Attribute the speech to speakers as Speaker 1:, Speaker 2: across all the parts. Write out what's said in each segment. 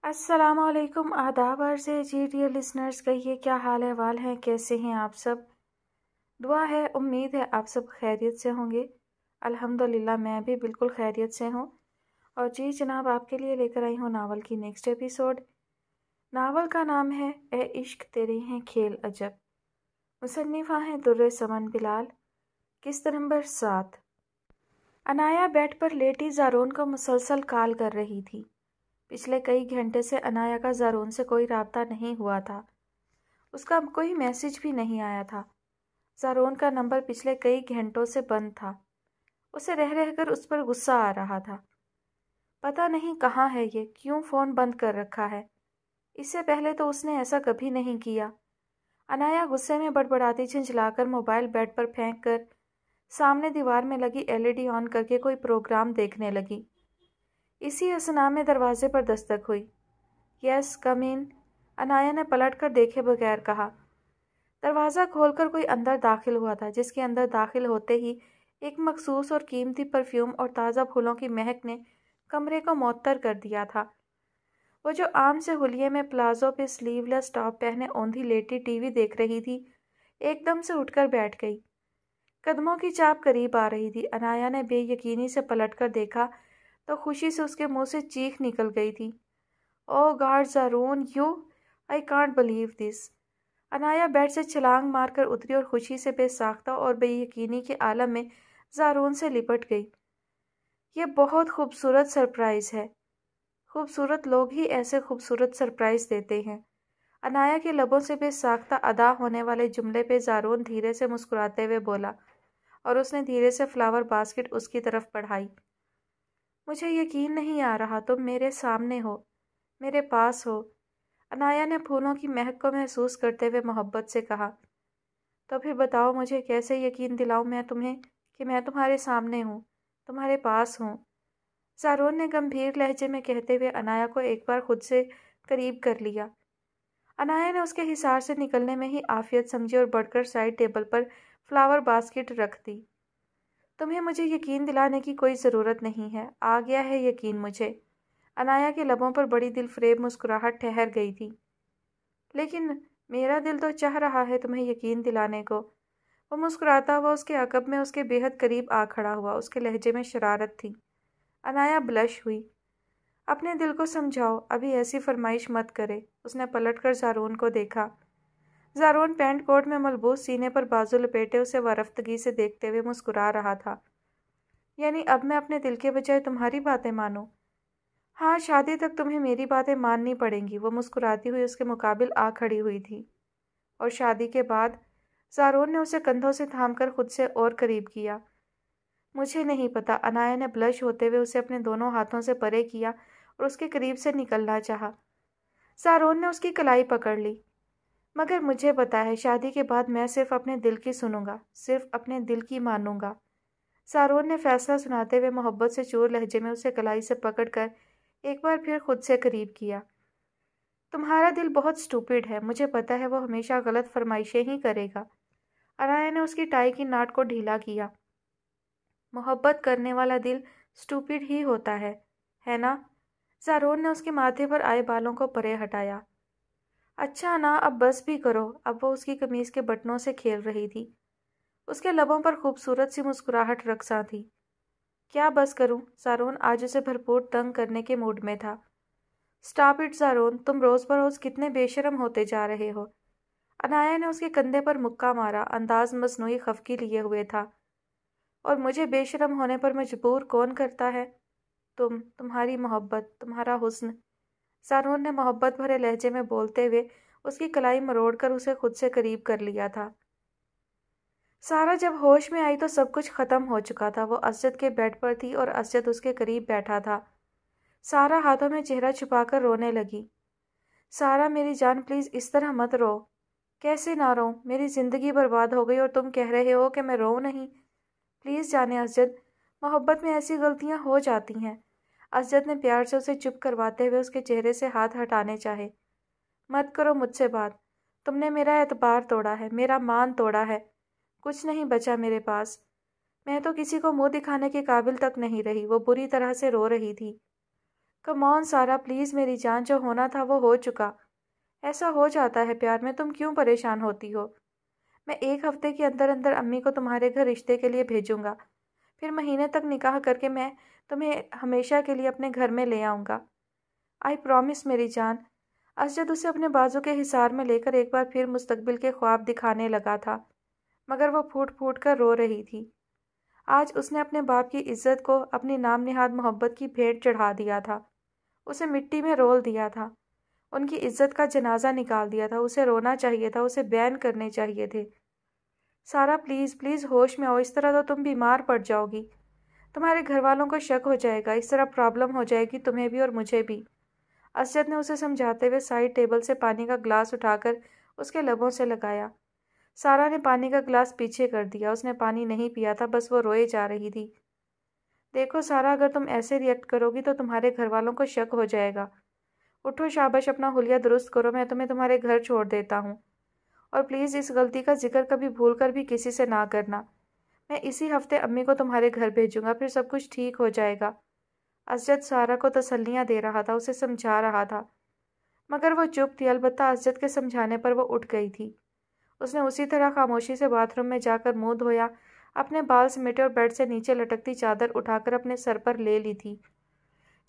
Speaker 1: السلام علیکم، آداب عرض ہے جی ڈیئر لسنرز، کہیے کیا حال احوال ہیں، کیسے ہیں آپ سب؟ دعا ہے، امید ہے آپ سب خیریت سے ہوں گے۔ الحمدللہ میں بھی بالکل خیریت سے ہوں۔ اور جی جناب، آپ کے لیے لے کر آئی ہوں ناول کی نیکسٹ ایپیسوڈ۔ ناول کا نام ہے اے عشق تیرے ہیں کھیل عجب، مصنفہ ہیں در سمن بلال، قسط نمبر 7۔ عنایا بیڈ پر لیٹی زارون کو مسلسل کال کر رہی تھی۔ پچھلے کئی گھنٹے سے عنایا کا زارون سے کوئی رابطہ نہیں ہوا تھا، اس کا کوئی میسج بھی نہیں آیا تھا۔ زارون کا نمبر پچھلے کئی گھنٹوں سے بند تھا، اسے رہ رہ کر اس پر غصہ آ رہا تھا۔ پتہ نہیں کہاں ہے یہ، کیوں فون بند کر رکھا ہے؟ اس سے پہلے تو اس نے ایسا کبھی نہیں کیا۔ عنایا غصے میں بڑبڑاتی جھنجھلا کر موبائل بیڈ پر پھینک کر سامنے دیوار میں لگی LED آن کر کے کوئی پروگرام دیکھنے لگی۔ اسی اثناء میں دروازے پر دستک ہوئی۔ یس کم ان، عنایا نے پلٹ کر دیکھے بغیر کہا۔ دروازہ کھول کر کوئی اندر داخل ہوا تھا، جس کے اندر داخل ہوتے ہی ایک مخصوص اور قیمتی پرفیوم اور تازہ پھولوں کی مہک نے کمرے کو معطر کر دیا تھا۔ وہ جو عام سے حلیے میں پلازو پہ سلیو لیس ٹاپ پہنے اوندھی لیٹی ٹی وی دیکھ رہی تھی، ایک دم سے اٹھ کر بیٹھ گئی۔ قدموں کی چاپ قریب آ رہی تھی۔ عنایا نے بے یقینی سے پلٹ کر دیکھا تو خوشی سے اس کے منہ سے چیخ نکل گئی تھی۔ Oh God Zaroon, I can't believe this. Anaya bed سے چھلانگ مار کر اتری اور خوشی سے بے ساختہ اور بے یقینی کے عالم میں زارون سے لپٹ گئی۔ یہ بہت خوبصورت سرپرائز ہے۔ خوبصورت لوگ ہی ایسے خوبصورت سرپرائز دیتے ہیں۔ عنایا کے لبوں سے بے ساختہ ادا ہونے والے جملے پہ زارون دھیرے سے مسکراتے ہوئے بولا، اور اس نے دھیرے سے فلاور باسکٹ اس کی طرف بڑھائی۔ مجھے یقین نہیں آ رہا تم میرے سامنے ہو، میرے پاس ہو، عنایا نے پھولوں کی مہک کو محسوس کرتے ہوئے محبت سے کہا۔ تو پھر بتاؤ مجھے کیسے یقین دلاؤں میں تمہیں کہ میں تمہارے سامنے ہوں، تمہارے پاس ہوں؟ زارون نے گمبھیر لہجے میں کہتے ہوئے عنایا کو ایک بار خود سے قریب کر لیا۔ عنایا نے اس کے حصار سے نکلنے میں ہی عافیت سمجھی اور بڑھ کر سائڈ ٹیبل پر فلاور باسکٹ رکھ دی۔ تمہیں مجھے یقین دلانے کی کوئی ضرورت نہیں ہے، آ گیا ہے یقین مجھے۔ عنایا کے لبوں پر بڑی دل فریب مسکراہٹ ٹھہر گئی تھی۔ لیکن میرا دل تو چاہ رہا ہے تمہیں یقین دلانے کو۔ وہ مسکراتا ہوا اس کے عقب میں اس کے بےحد قریب آ کھڑا ہوا، اس کے لہجے میں شرارت تھی۔ عنایا بلش ہوئی۔ اپنے دل کو سمجھاؤ، ابھی ایسی فرمائش مت کرے۔ اس نے پلٹ کر زارون کو دیکھا۔ زارون پینٹ کوٹ میں ملبوس سینے پر بازو لپیٹے اسے وارفتگی سے دیکھتے ہوئے مسکرا رہا تھا۔ یعنی اب میں اپنے دل کے بجائے تمہاری باتیں مانوں؟ ہاں، شادی تک تمہیں میری باتیں ماننی پڑیں گی۔ وہ مسکراتی ہوئی اس کے مقابل آ کھڑی ہوئی تھی۔ اور شادی کے بعد؟ زارون نے اسے کندھوں سے تھام کر خود سے اور قریب کیا۔ مجھے نہیں پتا۔ عنایا نے بلش ہوتے ہوئے اسے اپنے دونوں ہاتھوں سے پرے کیا اور اس کے قریب سے نکلنا چاہا۔ زارون نے اس کی کلائی پکڑ لی۔ مگر مجھے پتا ہے، شادی کے بعد میں صرف اپنے دل کی سنوں گا، صرف اپنے دل کی مانوں گا۔ زارون نے فیصلہ سناتے ہوئے محبت سے چور لہجے میں اسے کلائی سے پکڑ کر ایک بار پھر خود سے قریب کیا۔ تمہارا دل بہت سٹوپڈ ہے، مجھے پتا ہے وہ ہمیشہ غلط فرمائشیں ہی کرے گا۔ عنایا نے اس کی ٹائی کی ناٹ کو ڈھیلا کیا۔ محبت کرنے والا دل سٹوپڈ ہی ہوتا ہے نا؟ زارون نے اس کے ماتھے پر آئے بالوں کو پرے ہٹایا۔ اچھا نا، اب بس بھی کرو۔ اب وہ اس کی قمیض کے بٹنوں سے کھیل رہی تھی۔ اس کے لبوں پر خوبصورت سی مسکراہٹ رقصاں تھی۔ کیا بس کروں؟ زارون آج اسے بھرپور تنگ کرنے کے موڈ میں تھا۔ اسٹاپ اٹ زارون، تم روز بروز کتنے بے شرم ہوتے جا رہے ہو۔ عنایا نے اس کے کندھے پر مکہ مارا، انداز مصنوعی خفگی لیے ہوئے تھا۔ اور مجھے بے شرم ہونے پر مجبور کون کرتا ہے؟ تمہاری محبت، تمہارا حسن۔ زارون نے محبت بھرے لہجے میں بولتے ہوئے اس کی کلائی مروڑ کر اسے خود سے قریب کر لیا تھا۔ سارا جب ہوش میں آئی تو سب کچھ ختم ہو چکا تھا۔ وہ اسجد کے بیڈ پر تھی اور اسجد اس کے قریب بیٹھا تھا۔ سارا ہاتھوں میں چہرہ چھپا کر رونے لگی۔ سارا میری جان، پلیز اس طرح مت رو۔ کیسے نہ روؤں؟ میری زندگی برباد ہو گئی اور تم کہہ رہے ہو کہ میں روؤں نہیں؟ پلیز جانے اسجد، محبت میں ایسی غلطیاں ہو جاتی ہیں۔ اسجد نے پیار سے اسے چپ کرواتے ہوئے اس کے چہرے سے ہاتھ ہٹانے چاہے۔ مت کرو مجھ سے بات۔ تم نے میرا اعتبار توڑا ہے، میرا مان توڑا ہے۔ کچھ نہیں بچا میرے پاس۔ میں تو کسی کو منہ دکھانے کے قابل تک نہیں رہی۔ وہ بری طرح سے رو رہی تھی۔ کم آن سارا پلیز میری جان، جو ہونا تھا وہ ہو چکا۔ ایسا ہو جاتا ہے پیار میں، تم کیوں پریشان ہوتی ہو؟ میں 1 ہفتے کے اندر اندر امی کو تمہارے گھر رشتے کے لیے بھیجوں گا، پھر مہینے تک نکاح کر کے میں تمہیں ہمیشہ کے لیے اپنے گھر میں لے آؤں گا۔ آئی پرومس میری جان۔ اسجد اسے اپنے بازو کے حصار میں لے کر ایک بار پھر مستقبل کے خواب دکھانے لگا تھا، مگر وہ پھوٹ پھوٹ کر رو رہی تھی۔ آج اس نے اپنے باپ کی عزت کو اپنی نام نہاد محبت کی بھیٹ چڑھا دیا تھا، اسے مٹی میں رول دیا تھا، ان کی عزت کا جنازہ نکال دیا تھا۔ اسے رونا چاہیے تھا، اسے بین کرنے چاہیے تھے۔ سارا پلیز پلیز ہوش میں آؤ، اس طرح تو تم بیمار پڑ جاؤ گی، تمہارے گھر والوں کو شک ہو جائے گا، اس طرح پرابلم ہو جائے گی تمہیں بھی اور مجھے بھی۔ اسجد نے اسے سمجھاتے ہوئے سائڈ ٹیبل سے پانی کا گلاس اٹھا کر اس کے لبوں سے لگایا۔ سارا نے پانی کا گلاس پیچھے کر دیا، اس نے پانی نہیں پیا تھا، بس وہ روئے جا رہی تھی۔ دیکھو سارا، اگر تم ایسے ریئیکٹ کرو گی تو تمہارے گھر والوں کو شک ہو جائے گا۔ اٹھو شاباش، اپنا حلیہ درست کرو، میں تمہیں تمہارے گھر چھوڑ دیتا ہوں، اور پلیز اس غلطی کا ذکر کبھی بھول کر بھی کسی سے نہ کرنا۔ میں اسی ہفتے امی کو تمہارے گھر بھیجوں گا، پھر سب کچھ ٹھیک ہو جائے گا۔ اسجد سارا کو تسلیاں دے رہا تھا، اسے سمجھا رہا تھا، مگر وہ چپ تھی۔ البتہ اسجد کے سمجھانے پر وہ اٹھ گئی تھی۔ اس نے اسی طرح خاموشی سے باتھ روم میں جا کر منہ دھویا، اپنے بال سمیٹے اور بیڈ سے نیچے لٹکتی چادر اٹھا کر اپنے سر پر لے لی تھی۔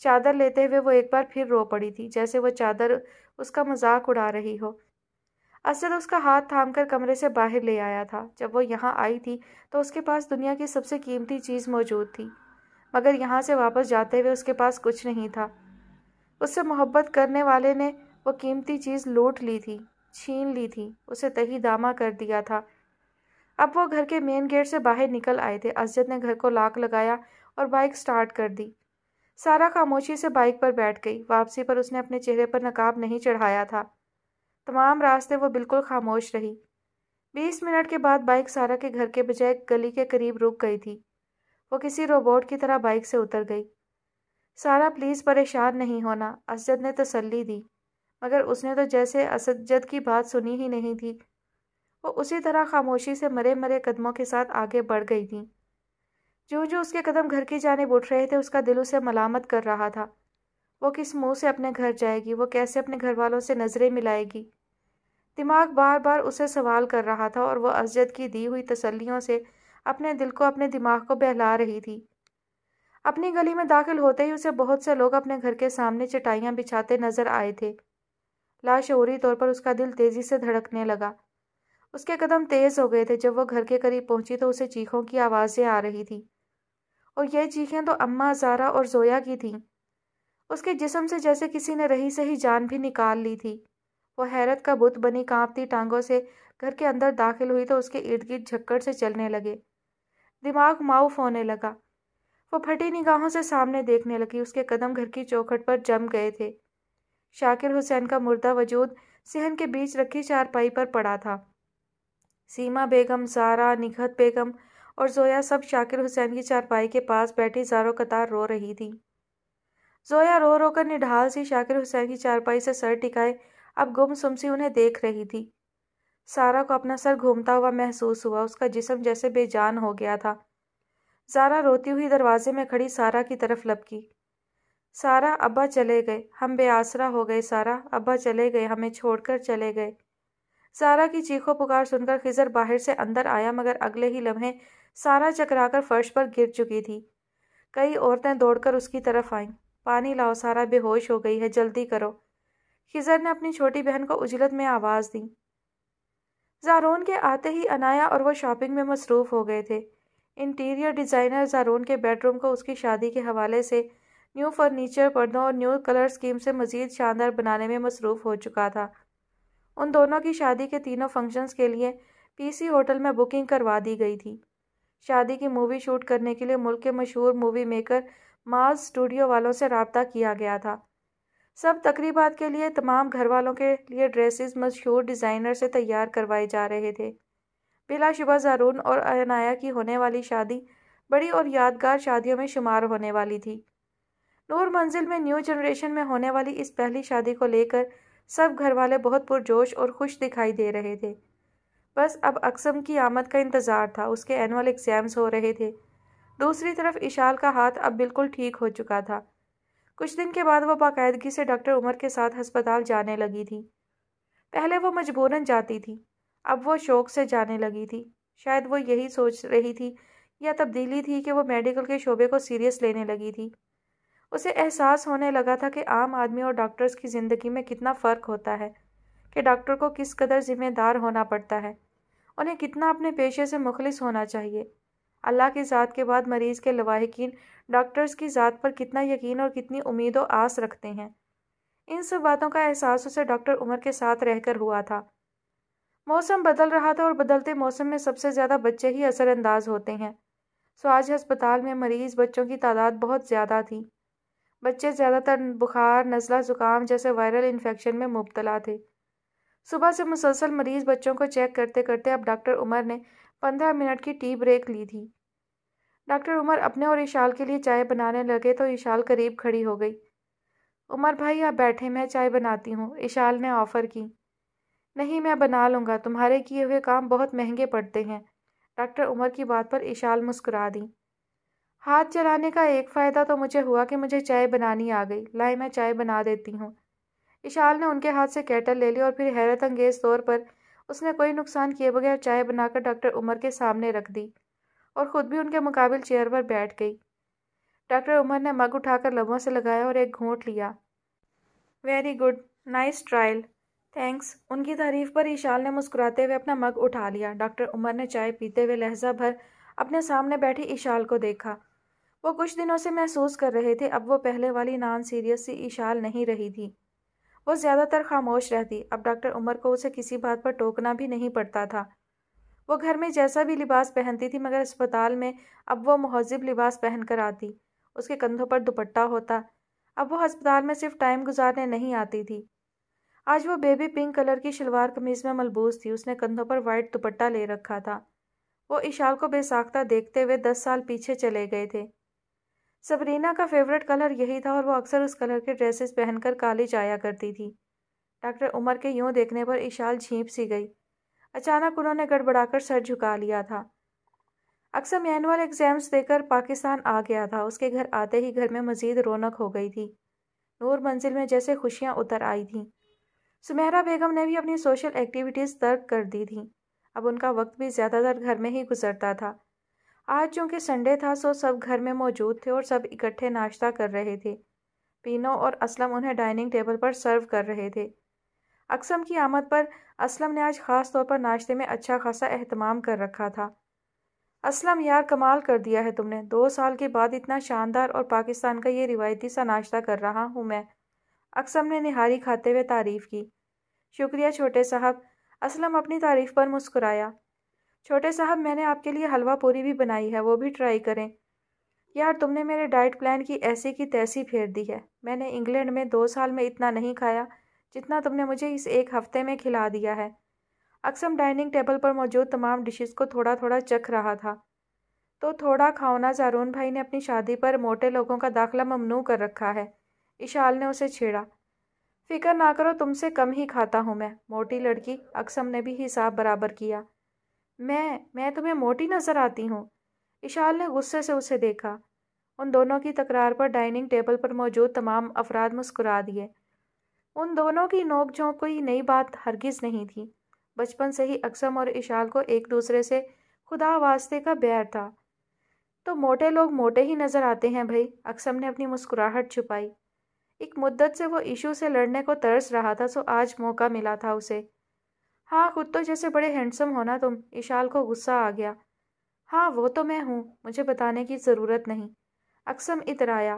Speaker 1: چادر لیتے ہوئے وہ ایک بار پھر رو پڑی تھی، جیسے وہ چادر اس کا مذاق اڑا رہی ہو۔ اسجد اس کا ہاتھ تھام کر کمرے سے باہر لے آیا تھا۔ جب وہ یہاں آئی تھی تو اس کے پاس دنیا کی سب سے قیمتی چیز موجود تھی، مگر یہاں سے واپس جاتے ہوئے اس کے پاس کچھ نہیں تھا۔ اس سے محبت کرنے والے نے وہ قیمتی چیز لوٹ لی تھی، چھین لی تھی، اسے تہی دامہ کر دیا تھا۔ اب وہ گھر کے مین گیٹ سے باہر نکل آئے تھے۔ اسجد نے گھر کو لاک لگایا اور بائک سٹارٹ کر دی۔ سارا خاموشی سے بائک پر بیٹھ گئی۔ واپسی پر اس نے اپنے چہرے پر نقاب نہیں چڑھایا تھا۔ تمام راستے وہ بالکل خاموش رہی۔ 20 منٹ کے بعد بائک سارا کے گھر کے بجائے گلی کے قریب رک گئی تھی۔ وہ کسی روبوٹ کی طرح بائک سے اتر گئی۔ سارا پلیز پریشان نہیں ہونا، اسجد نے تسلی دی، مگر اس نے تو جیسے اسجد کی بات سنی ہی نہیں تھی۔ وہ اسی طرح خاموشی سے مرے مرے قدموں کے ساتھ آگے بڑھ گئی تھی۔ جو اس کے قدم گھر کی جانب اٹھ رہے تھے، اس کا دل اسے ملامت کر رہا تھا۔ وہ کس منہ سے اپنے گھر جائے گی؟ وہ کیسے اپنے گھر والوں سے نظریں ملائے گی؟ دماغ بار بار اسے سوال کر رہا تھا، اور وہ اسجد کی دی ہوئی تسلیوں سے اپنے دل کو، اپنے دماغ کو بہلا رہی تھی۔ اپنی گلی میں داخل ہوتے ہی اسے بہت سے لوگ اپنے گھر کے سامنے چٹائیاں بچھاتے نظر آئے تھے۔ لاشعوری طور پر اس کا دل تیزی سے دھڑکنے لگا۔ اس کے قدم تیز ہو گئے تھے۔ جب وہ گھر کے قریب پہنچی تو اسے چیخوں کی آوازیں آ رہی تھی، اور یہ چیخیں تو اماں، زارا اور زویا کی تھیں۔ اس کے جسم سے جیسے کسی نے رہی سہی جان بھی نکال لی تھی۔ وہ حیرت کا بت بنی کانپتی ٹانگوں سے گھر کے اندر داخل ہوئی تو اس کے ارد گرد جھکڑ سے چلنے لگے۔ دماغ معاف ہونے لگا۔ وہ پھٹی نگاہوں سے سامنے دیکھنے لگی۔ اس کے قدم گھر کی چوکھٹ پر جم گئے تھے۔ شاکر حسین کا مردہ وجود صحن کے بیچ رکھی چارپائی پر پڑا تھا۔ سیما بیگم، زارا، نگہت بیگم اور زویا سب شاکر حسین کی چارپائی کے پاس بیٹھی زاروں قطار رو رہی تھی۔ زویا رو رو کر نڈھال سی شاکر حسین کی چارپائی سے سر ٹکائے اب گم سم سی انہیں دیکھ رہی تھی۔ سارا کو اپنا سر گھومتا ہوا محسوس ہوا، اس کا جسم جیسے بے جان ہو گیا تھا۔ زارا روتی ہوئی دروازے میں کھڑی سارا کی طرف لپکی۔ سارا، ابا چلے گئے، ہم بے آسرا ہو گئے سارا، ابا چلے گئے، ہمیں چھوڑ کر چلے گئے۔ سارا کی چیخو پکار سن کر خضر باہر سے اندر آیا، مگر اگلے ہی لمحے سارا چکرا کر فرش پر گر چکی تھی۔ کئی عورتیں دوڑ کر اس کی طرف آئیں۔ پانی لاؤ، سارا بے ہوش ہو گئی ہے، جلدی کرو، خضر نے اپنی چھوٹی بہن کو عجلت میں آواز دی۔ زارون کے آتے ہی عنایا اور وہ شاپنگ میں مصروف ہو گئے تھے۔ انٹیریئر ڈیزائنر زارون کے بیڈ روم کو اس کی شادی کے حوالے سے نیو فرنیچر، پردوں اور نیو کلر اسکیم سے مزید شاندار بنانے میں مصروف ہو چکا تھا۔ ان دونوں کی شادی کے تینوں فنکشنز کے لیے پی سی ہوٹل میں بکنگ کروا دی گئی تھی۔ شادی کی مووی شوٹ کرنے کے لیے ملک کے مشہور مووی میکر ماز اسٹوڈیو والوں سے رابطہ کیا گیا تھا۔ سب تقریبات کے لیے تمام گھر والوں کے لیے ڈریسز مشہور ڈیزائنر سے تیار کروائے جا رہے تھے۔ بلا شبہ زارون اور عنایا کی ہونے والی شادی بڑی اور یادگار شادیوں میں شمار ہونے والی تھی۔ نور منزل میں نیو جنریشن میں ہونے والی اس پہلی شادی کو لے کر سب گھر والے بہت پرجوش اور خوش دکھائی دے رہے تھے۔ بس اب اکسم کی آمد کا انتظار تھا۔ اس کے اینول ایگزامز ہو رہے تھے۔ دوسری طرف اشال کا ہاتھ اب بالکل ٹھیک ہو چکا تھا۔ کچھ دن کے بعد وہ باقاعدگی سے ڈاکٹر عمر کے ساتھ ہسپتال جانے لگی تھی۔ پہلے وہ مجبوراً جاتی تھی، اب وہ شوق سے جانے لگی تھی۔ شاید وہ یہی سوچ رہی تھی یا تبدیلی تھی کہ وہ میڈیکل کے شعبے کو سیریس لینے لگی تھی۔ اسے احساس ہونے لگا تھا کہ عام آدمی اور ڈاکٹرز کی زندگی میں کتنا فرق ہوتا ہے، کہ ڈاکٹر کو کس قدر ذمہ دار ہونا پڑتا ہے، انہیں کتنا اپنے پیشے سے مخلص ہونا چاہیے۔ اللہ کی ذات کے بعد مریض کے لواحقین ڈاکٹرز کی ذات پر کتنا یقین اور کتنی امید و آس رکھتے ہیں۔ ان سب باتوں کا احساس اسے ڈاکٹر عمر کے ساتھ رہ کر ہوا تھا۔ موسم بدل رہا تھا اور بدلتے موسم میں سب سے زیادہ بچے ہی اثر انداز ہوتے ہیں۔ سو آج ہسپتال میں مریض بچوں کی تعداد بہت زیادہ تھی۔ بچے زیادہ تر بخار، نزلہ، زکام جیسے وائرل انفیکشن میں مبتلا تھے۔ صبح سے مسلسل مریض بچوں کو چیک کرتے کرتے اب ڈاکٹر عمر نے 15 منٹ کی ٹی بریک لی تھی۔ ڈاکٹر عمر اپنے اور اشال کے لیے چائے بنانے لگے تو اشال قریب کھڑی ہو گئی۔ عمر بھائی آپ بیٹھے، میں چائے بناتی ہوں، اشال نے آفر کی۔ نہیں میں بنا لوں گا، تمہارے کیے ہوئے کام بہت مہنگے پڑتے ہیں۔ ڈاکٹر عمر کی بات پر اشال مسکرا دی۔ ہاتھ چلانے کا ایک فائدہ تو مجھے ہوا کہ مجھے چائے بنانی آ گئی، لائے میں چائے بنا دیتی ہوں۔ اشال نے ان کے ہاتھ سے کیٹل لے لی اور پھر حیرت انگیز طور پر اس نے کوئی نقصان کیے بغیر چائے بنا کر ڈاکٹر عمر کے سامنے رکھ دی اور خود بھی ان کے مقابل چیئر پر بیٹھ گئی۔ ڈاکٹر عمر نے مگ اٹھا کر لبوں سے لگایا اور ایک گھونٹ لیا۔ Very good, nice trial, thanks. ان کی تعریف پر اشال نے مسکراتے ہوئے اپنا مگ اٹھا لیا۔ ڈاکٹر عمر نے چائے پیتے ہوئے لہجہ بھر اپنے سامنے بیٹھی اشال کو دیکھا۔ وہ کچھ دنوں سے محسوس کر رہے تھے اب وہ پہلے والی نان سیریس سی اشال نہیں رہی تھی۔ وہ زیادہ تر خاموش رہتی، اب ڈاکٹر عمر کو اسے کسی بات پر ٹوکنا بھی نہیں پڑتا تھا۔ وہ گھر میں جیسا بھی لباس پہنتی تھی مگر اسپتال میں اب وہ مہذب لباس پہن کر آتی، اس کے کندھوں پر دوپٹہ ہوتا۔ اب وہ ہسپتال میں صرف ٹائم گزارنے نہیں آتی تھی۔ آج وہ بیبی پنک کلر کی شلوار قمیض میں ملبوس تھی، اس نے کندھوں پر وائٹ دوپٹہ لے رکھا تھا۔ وہ اشال کو بے ساختہ دیکھتے ہوئے 10 سال پیچھے چلے گئے تھے۔ سبرینا کا فیورٹ کلر یہی تھا اور وہ اکثر اس کلر کے ڈریسز پہن کر کالج آیا کرتی تھی۔ ڈاکٹر عمر کے یوں دیکھنے پر اشال جھینپ سی گئی۔ اچانک انہوں نے گڑبڑا کر سر جھکا لیا تھا۔ اکثر اینول ایگزامز دے کر پاکستان آ گیا تھا، اس کے گھر آتے ہی گھر میں مزید رونق ہو گئی تھی۔ نور منزل میں جیسے خوشیاں اتر آئی تھیں۔ سمیرہ بیگم نے بھی اپنی سوشل ایکٹیویٹیز ترک کر دی تھیں، اب ان کا وقت بھی زیادہ تر گھر میں ہی گزرتا تھا۔ آج چونکہ سنڈے تھا سو سب گھر میں موجود تھے اور سب اکٹھے ناشتہ کر رہے تھے۔ پینو اور اسلم انہیں ڈائننگ ٹیبل پر سرو کر رہے تھے۔ اکسم کی آمد پر اسلم نے آج خاص طور پر ناشتے میں اچھا خاصا اہتمام کر رکھا تھا۔ اسلم یار کمال کر دیا ہے تم نے، 2 سال کے بعد اتنا شاندار اور پاکستان کا یہ روایتی سا ناشتہ کر رہا ہوں میں۔ اکسم نے نہاری کھاتے ہوئے تعریف کی۔ شکریہ چھوٹے صاحب، اسلم اپنی تعریف پر مسکرایا۔ چھوٹے صاحب میں نے آپ کے لیے حلوہ پوری بھی بنائی ہے، وہ بھی ٹرائی کریں۔ یار تم نے میرے ڈائٹ پلان کی ایسی کی تیسی پھیر دی ہے، میں نے انگلینڈ میں 2 سال میں اتنا نہیں کھایا جتنا تم نے مجھے اس 1 ہفتے میں کھلا دیا ہے۔ اکسم ڈائننگ ٹیبل پر موجود تمام ڈشز کو تھوڑا تھوڑا چکھ رہا تھا۔ تو تھوڑا کھاؤ نا، زارون بھائی نے اپنی شادی پر موٹے لوگوں کا داخلہ ممنوع کر رکھا ہے، اشال نے اسے چھیڑا۔ فکر نہ کرو، تم سے کم ہی کھاتا ہوں میں، موٹی لڑکی، اکسم نے بھی حساب برابر کیا۔ میں تمہیں موٹی نظر آتی ہوں؟ اشال نے غصے سے اسے دیکھا۔ ان دونوں کی تکرار پر ڈائننگ ٹیبل پر موجود تمام افراد مسکرا دیے۔ ان دونوں کی نوک جھونک کوئی نئی بات ہرگز نہیں تھی، بچپن سے ہی اکسم اور اشال کو ایک دوسرے سے خدا واسطے کا بیر تھا۔ تو موٹے لوگ موٹے ہی نظر آتے ہیں بھائی، اکسم نے اپنی مسکراہٹ چھپائی۔ ایک مدت سے وہ ایشو سے لڑنے کو ترس رہا تھا سو آج موقع ملا تھا اسے۔ ہاں خود تو جیسے بڑے ہینڈسم ہونا تم، اشال کو غصہ آ گیا۔ ہاں وہ تو میں ہوں، مجھے بتانے کی ضرورت نہیں، اکسم اترایا۔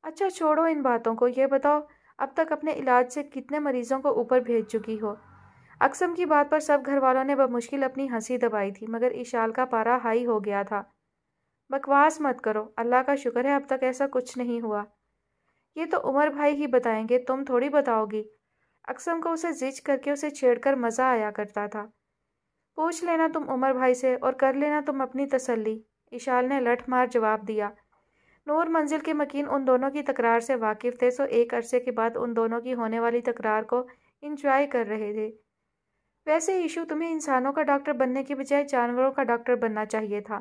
Speaker 1: اچھا چھوڑو ان باتوں کو، یہ بتاؤ اب تک اپنے علاج سے کتنے مریضوں کو اوپر بھیج چکی ہو؟ اکسم کی بات پر سب گھر والوں نے بمشکل اپنی ہنسی دبائی تھی مگر اشال کا پارا ہائی ہو گیا تھا۔ بکواس مت کرو، اللہ کا شکر ہے اب تک ایسا کچھ نہیں ہوا۔ یہ تو عمر بھائی ہی بتائیں گے، تم تھوڑی بتاؤ گی۔ اکسم کو اسے زج کر کے اسے چھیڑ کر مزہ آیا کرتا تھا۔ پوچھ لینا تم عمر بھائی سے اور کر لینا تم اپنی تسلی، اشال نے لٹھ مار جواب دیا۔ نور منزل کے مکین ان دونوں کی تکرار سے واقف تھے سو ایک عرصے کے بعد ان دونوں کی ہونے والی تکرار کو انجوائے کر رہے تھے۔ ویسے ایشو تمہیں انسانوں کا ڈاکٹر بننے کی بجائے جانوروں کا ڈاکٹر بننا چاہیے تھا،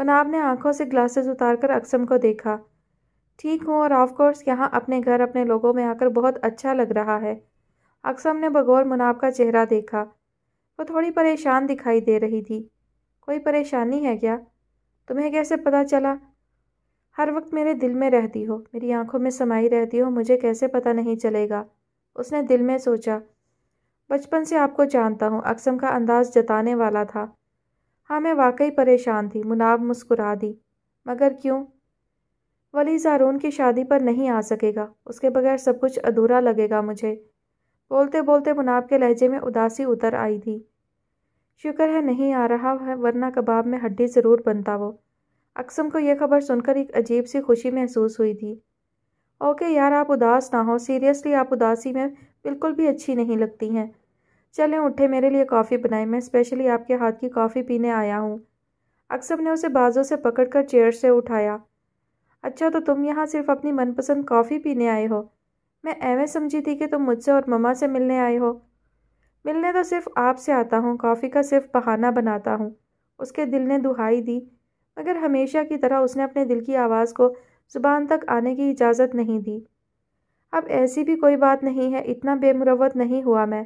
Speaker 1: مناب نے آنکھوں سے گلاسز اتار کر اقسم کو دیکھا۔ ٹھیک ہوں اور آف کورس یہاں اپنے گھر اپنے لوگوں میں آ کر بہت اچھا لگ رہا ہے۔ اقسم نے بغور مناب کا چہرہ دیکھا۔ وہ تھوڑی پریشان دکھائی دے رہی تھی۔ کوئی پریشانی ہے کیا؟ تمہیں کیسے پتہ چلا؟ ہر وقت میرے دل میں رہتی ہو، میری آنکھوں میں سمائی رہتی ہو، مجھے کیسے پتہ نہیں چلے گا؟ اس نے دل میں سوچا۔ بچپن سے آپ کو جانتا ہوں، اقسم کا انداز جتانے والا تھا۔ ہاں میں واقعی پریشان تھی، مناب مسکرا دی۔ مگر کیوں؟ ولی زارون کی شادی پر نہیں آ سکے گا، اس کے بغیر سب کچھ ادھورا لگے گا مجھے۔ بولتے بولتے مناب کے لہجے میں اداسی اتر آئی تھی۔ شکر ہے نہیں آ رہا ہے، ورنہ کباب میں ہڈی ضرور بنتا وہ۔ اقسم کو یہ خبر سن کر ایک عجیب سی خوشی محسوس ہوئی تھی۔ اوکے یار آپ اداس نہ ہو، سیریسلی آپ اداسی میں بالکل بھی اچھی نہیں لگتی ہیں۔ چلیں اٹھے، میرے لیے کافی بنائیں، میں اسپیشلی آپ کے ہاتھ کی کافی پینے آیا ہوں۔ اقسم نے اسے بازوں سے پکڑ کر چیئر سے اٹھایا۔ اچھا تو تم یہاں صرف اپنی من پسند کافی پینے آئے ہو؟ میں ایویں سمجھی تھی کہ تم مجھ سے اور مما سے ملنے آئے ہو۔ ملنے تو صرف آپ سے آتا ہوں، کافی کا صرف بہانہ بناتا ہوں۔ اس کے دل نے دہائی دی، مگر ہمیشہ کی طرح اس نے اپنے دل کی آواز کو زبان تک آنے کی اجازت نہیں دی۔ اب ایسی بھی کوئی بات نہیں ہے، اتنا بے مروت نہیں ہوا میں۔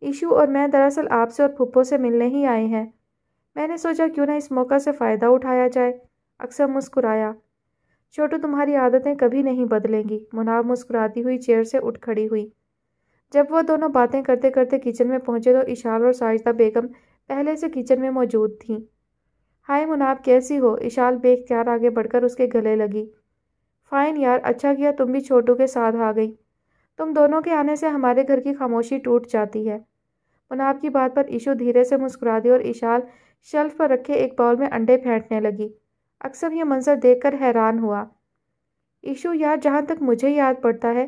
Speaker 1: ایشو اور میں دراصل آپ سے اور پھپھو سے ملنے ہی آئے ہیں۔ میں نے سوچا کیوں نہ اس موقع سے فائدہ اٹھایا جائے۔ اقسم مسکرایا۔ چھوٹو تمہاری عادتیں کبھی نہیں بدلیں گی۔ مناب مسکراتی ہوئی چیئر سے اٹھ کھڑی ہوئی۔ جب وہ دونوں باتیں کرتے کرتے کچن میں پہنچے تو اشال اور ساجدہ بیگم پہلے سے کچن میں موجود تھیں۔ ہائے مناب کیسی ہو؟ اشال بے اختیار آگے بڑھ کر اس کے گلے لگی۔ فائن یار، اچھا کیا تم بھی چھوٹو کے ساتھ آ گئی۔ تم دونوں کے آنے سے ہمارے گھر کی خاموشی ٹوٹ جاتی ہے۔ مناب کی بات پر ایشو دھیرے سے مسکرا دی اور اشال شیلف پر رکھے ایک باؤل میں انڈے پھینٹنے لگی۔ اقسم یہ منظر دیکھ کر حیران ہوا۔ ایشو یار، جہاں تک مجھے یاد پڑتا ہے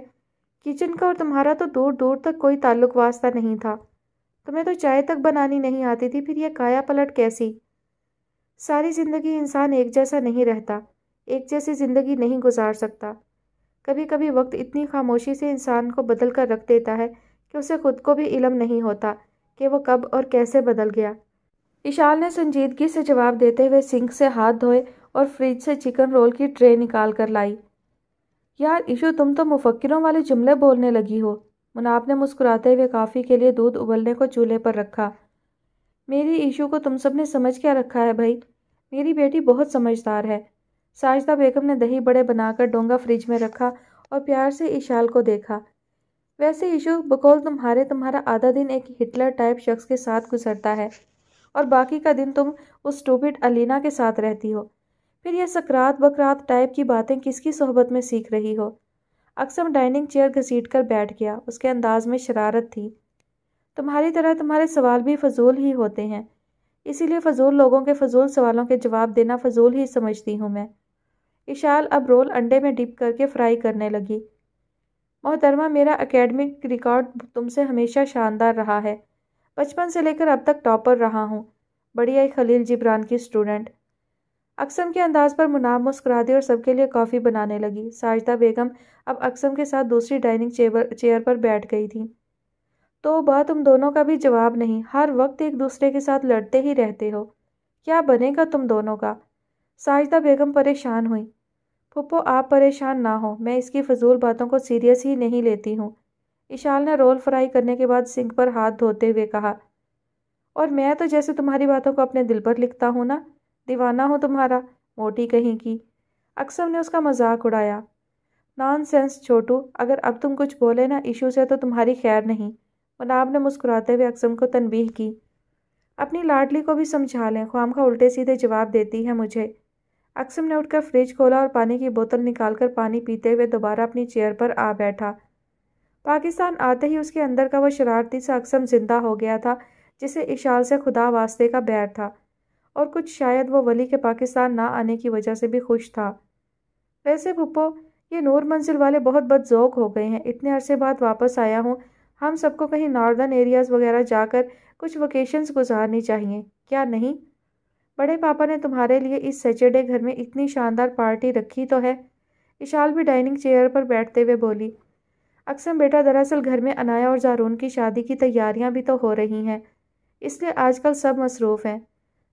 Speaker 1: کچن کا اور تمہارا تو دور دور تک کوئی تعلق واسطہ نہیں تھا۔ تمہیں تو چائے تک بنانی نہیں آتی تھی، پھر یہ کایا پلٹ کیسی؟ ساری زندگی انسان ایک جیسا نہیں رہتا، ایک جیسی زندگی نہیں گزار سکتا۔ کبھی کبھی وقت اتنی خاموشی سے انسان کو بدل کر رکھ دیتا ہے کہ اسے خود کو بھی علم نہیں ہوتا کہ وہ کب اور کیسے بدل گیا۔ اشال نے سنجیدگی سے جواب دیتے ہوئے سنک سے ہاتھ دھوئے اور فریج سے چکن رول کی ٹرے نکال کر لائی۔ یار ایشو، تم تو مفکروں والے جملے بولنے لگی ہو۔ مناب نے مسکراتے ہوئے کافی کے لیے دودھ ابلنے کو چولہے پر رکھا۔ میری ایشو کو تم سب نے سمجھ کیا رکھا ہے بھائی؟ میری بیٹی بہت سمجھدار ہے۔ ساجدہ بیگم نے دہی بڑے بنا کر ڈونگا فریج میں رکھا اور پیار سے اشال کو دیکھا۔ ویسے ایشو، بقول تمہارا آدھا دن ایک ہٹلر ٹائپ شخص کے ساتھ گزرتا ہے اور باقی کا دن تم اس اسٹوپڈ الینا کے ساتھ رہتی ہو۔ پھر یہ سکرات بکرات ٹائپ کی باتیں کس کی صحبت میں سیکھ رہی ہو؟ اقسم ڈائننگ چیئر گھسیٹ کر بیٹھ گیا۔ اس کے انداز میں شرارت تھی۔ تمہاری طرح تمہارے سوال بھی فضول ہی ہوتے ہیں، اسی لیے فضول لوگوں کے فضول سوالوں کے جواب دینا فضول ہی سمجھتی ہوں میں۔ اشال اب رول انڈے میں ڈپ کر کے فرائی کرنے لگی۔ محترمہ، میرا اکیڈمک ریکارڈ تم سے ہمیشہ شاندار رہا ہے۔ بچپن سے لے کر اب تک ٹاپر رہا ہوں۔ بڑی آئی خلیل جبران کی اسٹوڈنٹ۔ اقسم کے انداز پر مناب مسکرا دی اور سب کے لیے کافی بنانے لگی۔ ساجدہ بیگم اب اقسم کے ساتھ دوسری ڈائننگ چیئر پر بیٹھ گئی تھیں۔ توبہ، تم دونوں کا بھی جواب نہیں، ہر وقت ایک دوسرے کے ساتھ لڑتے ہی رہتے ہو۔ کیا بنے گا تم دونوں کا؟ ساجدہ بیگم پریشان ہوئی۔ پھپھو آپ پریشان نہ ہو، میں اس کی فضول باتوں کو سیریس ہی نہیں لیتی ہوں۔ اشال نے رول فرائی کرنے کے بعد سنک پر ہاتھ دھوتے ہوئے کہا۔ اور میں تو جیسے تمہاری باتوں کو اپنے دل پر لکھتا ہوں نا، دیوانہ ہوں تمہارا، موٹی کہیں کی۔ اقسم نے اس کا مذاق اڑایا۔ نان سینس چھوٹو، اگر اب تم کچھ بولے نا ایشو سے تو تمہاری خیر نہیں۔ مناب نے مسکراتے ہوئے اقسم کو تنبیہ کی۔ اپنی لاڈلی کو بھی سمجھا لیں، خواہ الٹے سیدھے جواب دیتی ہے مجھے۔ اقسم نے اٹھ کر فریج کھولا اور پانی کی بوتل نکال کر پانی پیتے ہوئے دوبارہ اپنی چیئر پر آ بیٹھا۔ پاکستان آتے ہی اس کے اندر کا وہ شرارتی سا اقسم زندہ ہو گیا تھا جسے اشال سے خدا واسطے کا بیر تھا، اور کچھ شاید وہ ولی کے پاکستان نہ آنے کی وجہ سے بھی خوش تھا۔ ویسے پھپھو، یہ نور منزل والے بہت بد ذوق ہو گئے ہیں، اتنے عرصے بعد واپس آیا ہوں، ہم سب کو کہیں ناردرن ایریاز وغیرہ جا کر کچھ ویکیشنز گزارنی چاہیے، کیا نہیں؟ بڑے پاپا نے تمہارے لیے اس سیچرڈے گھر میں اتنی شاندار پارٹی رکھی تو ہے۔ اشال بھی ڈائننگ چیئر پر بیٹھتے ہوئے بولی۔ اقسم بیٹا، دراصل گھر میں انایا اور زارون کی شادی کی تیاریاں بھی تو ہو رہی ہیں، اس لیے آج کل سب مصروف ہیں۔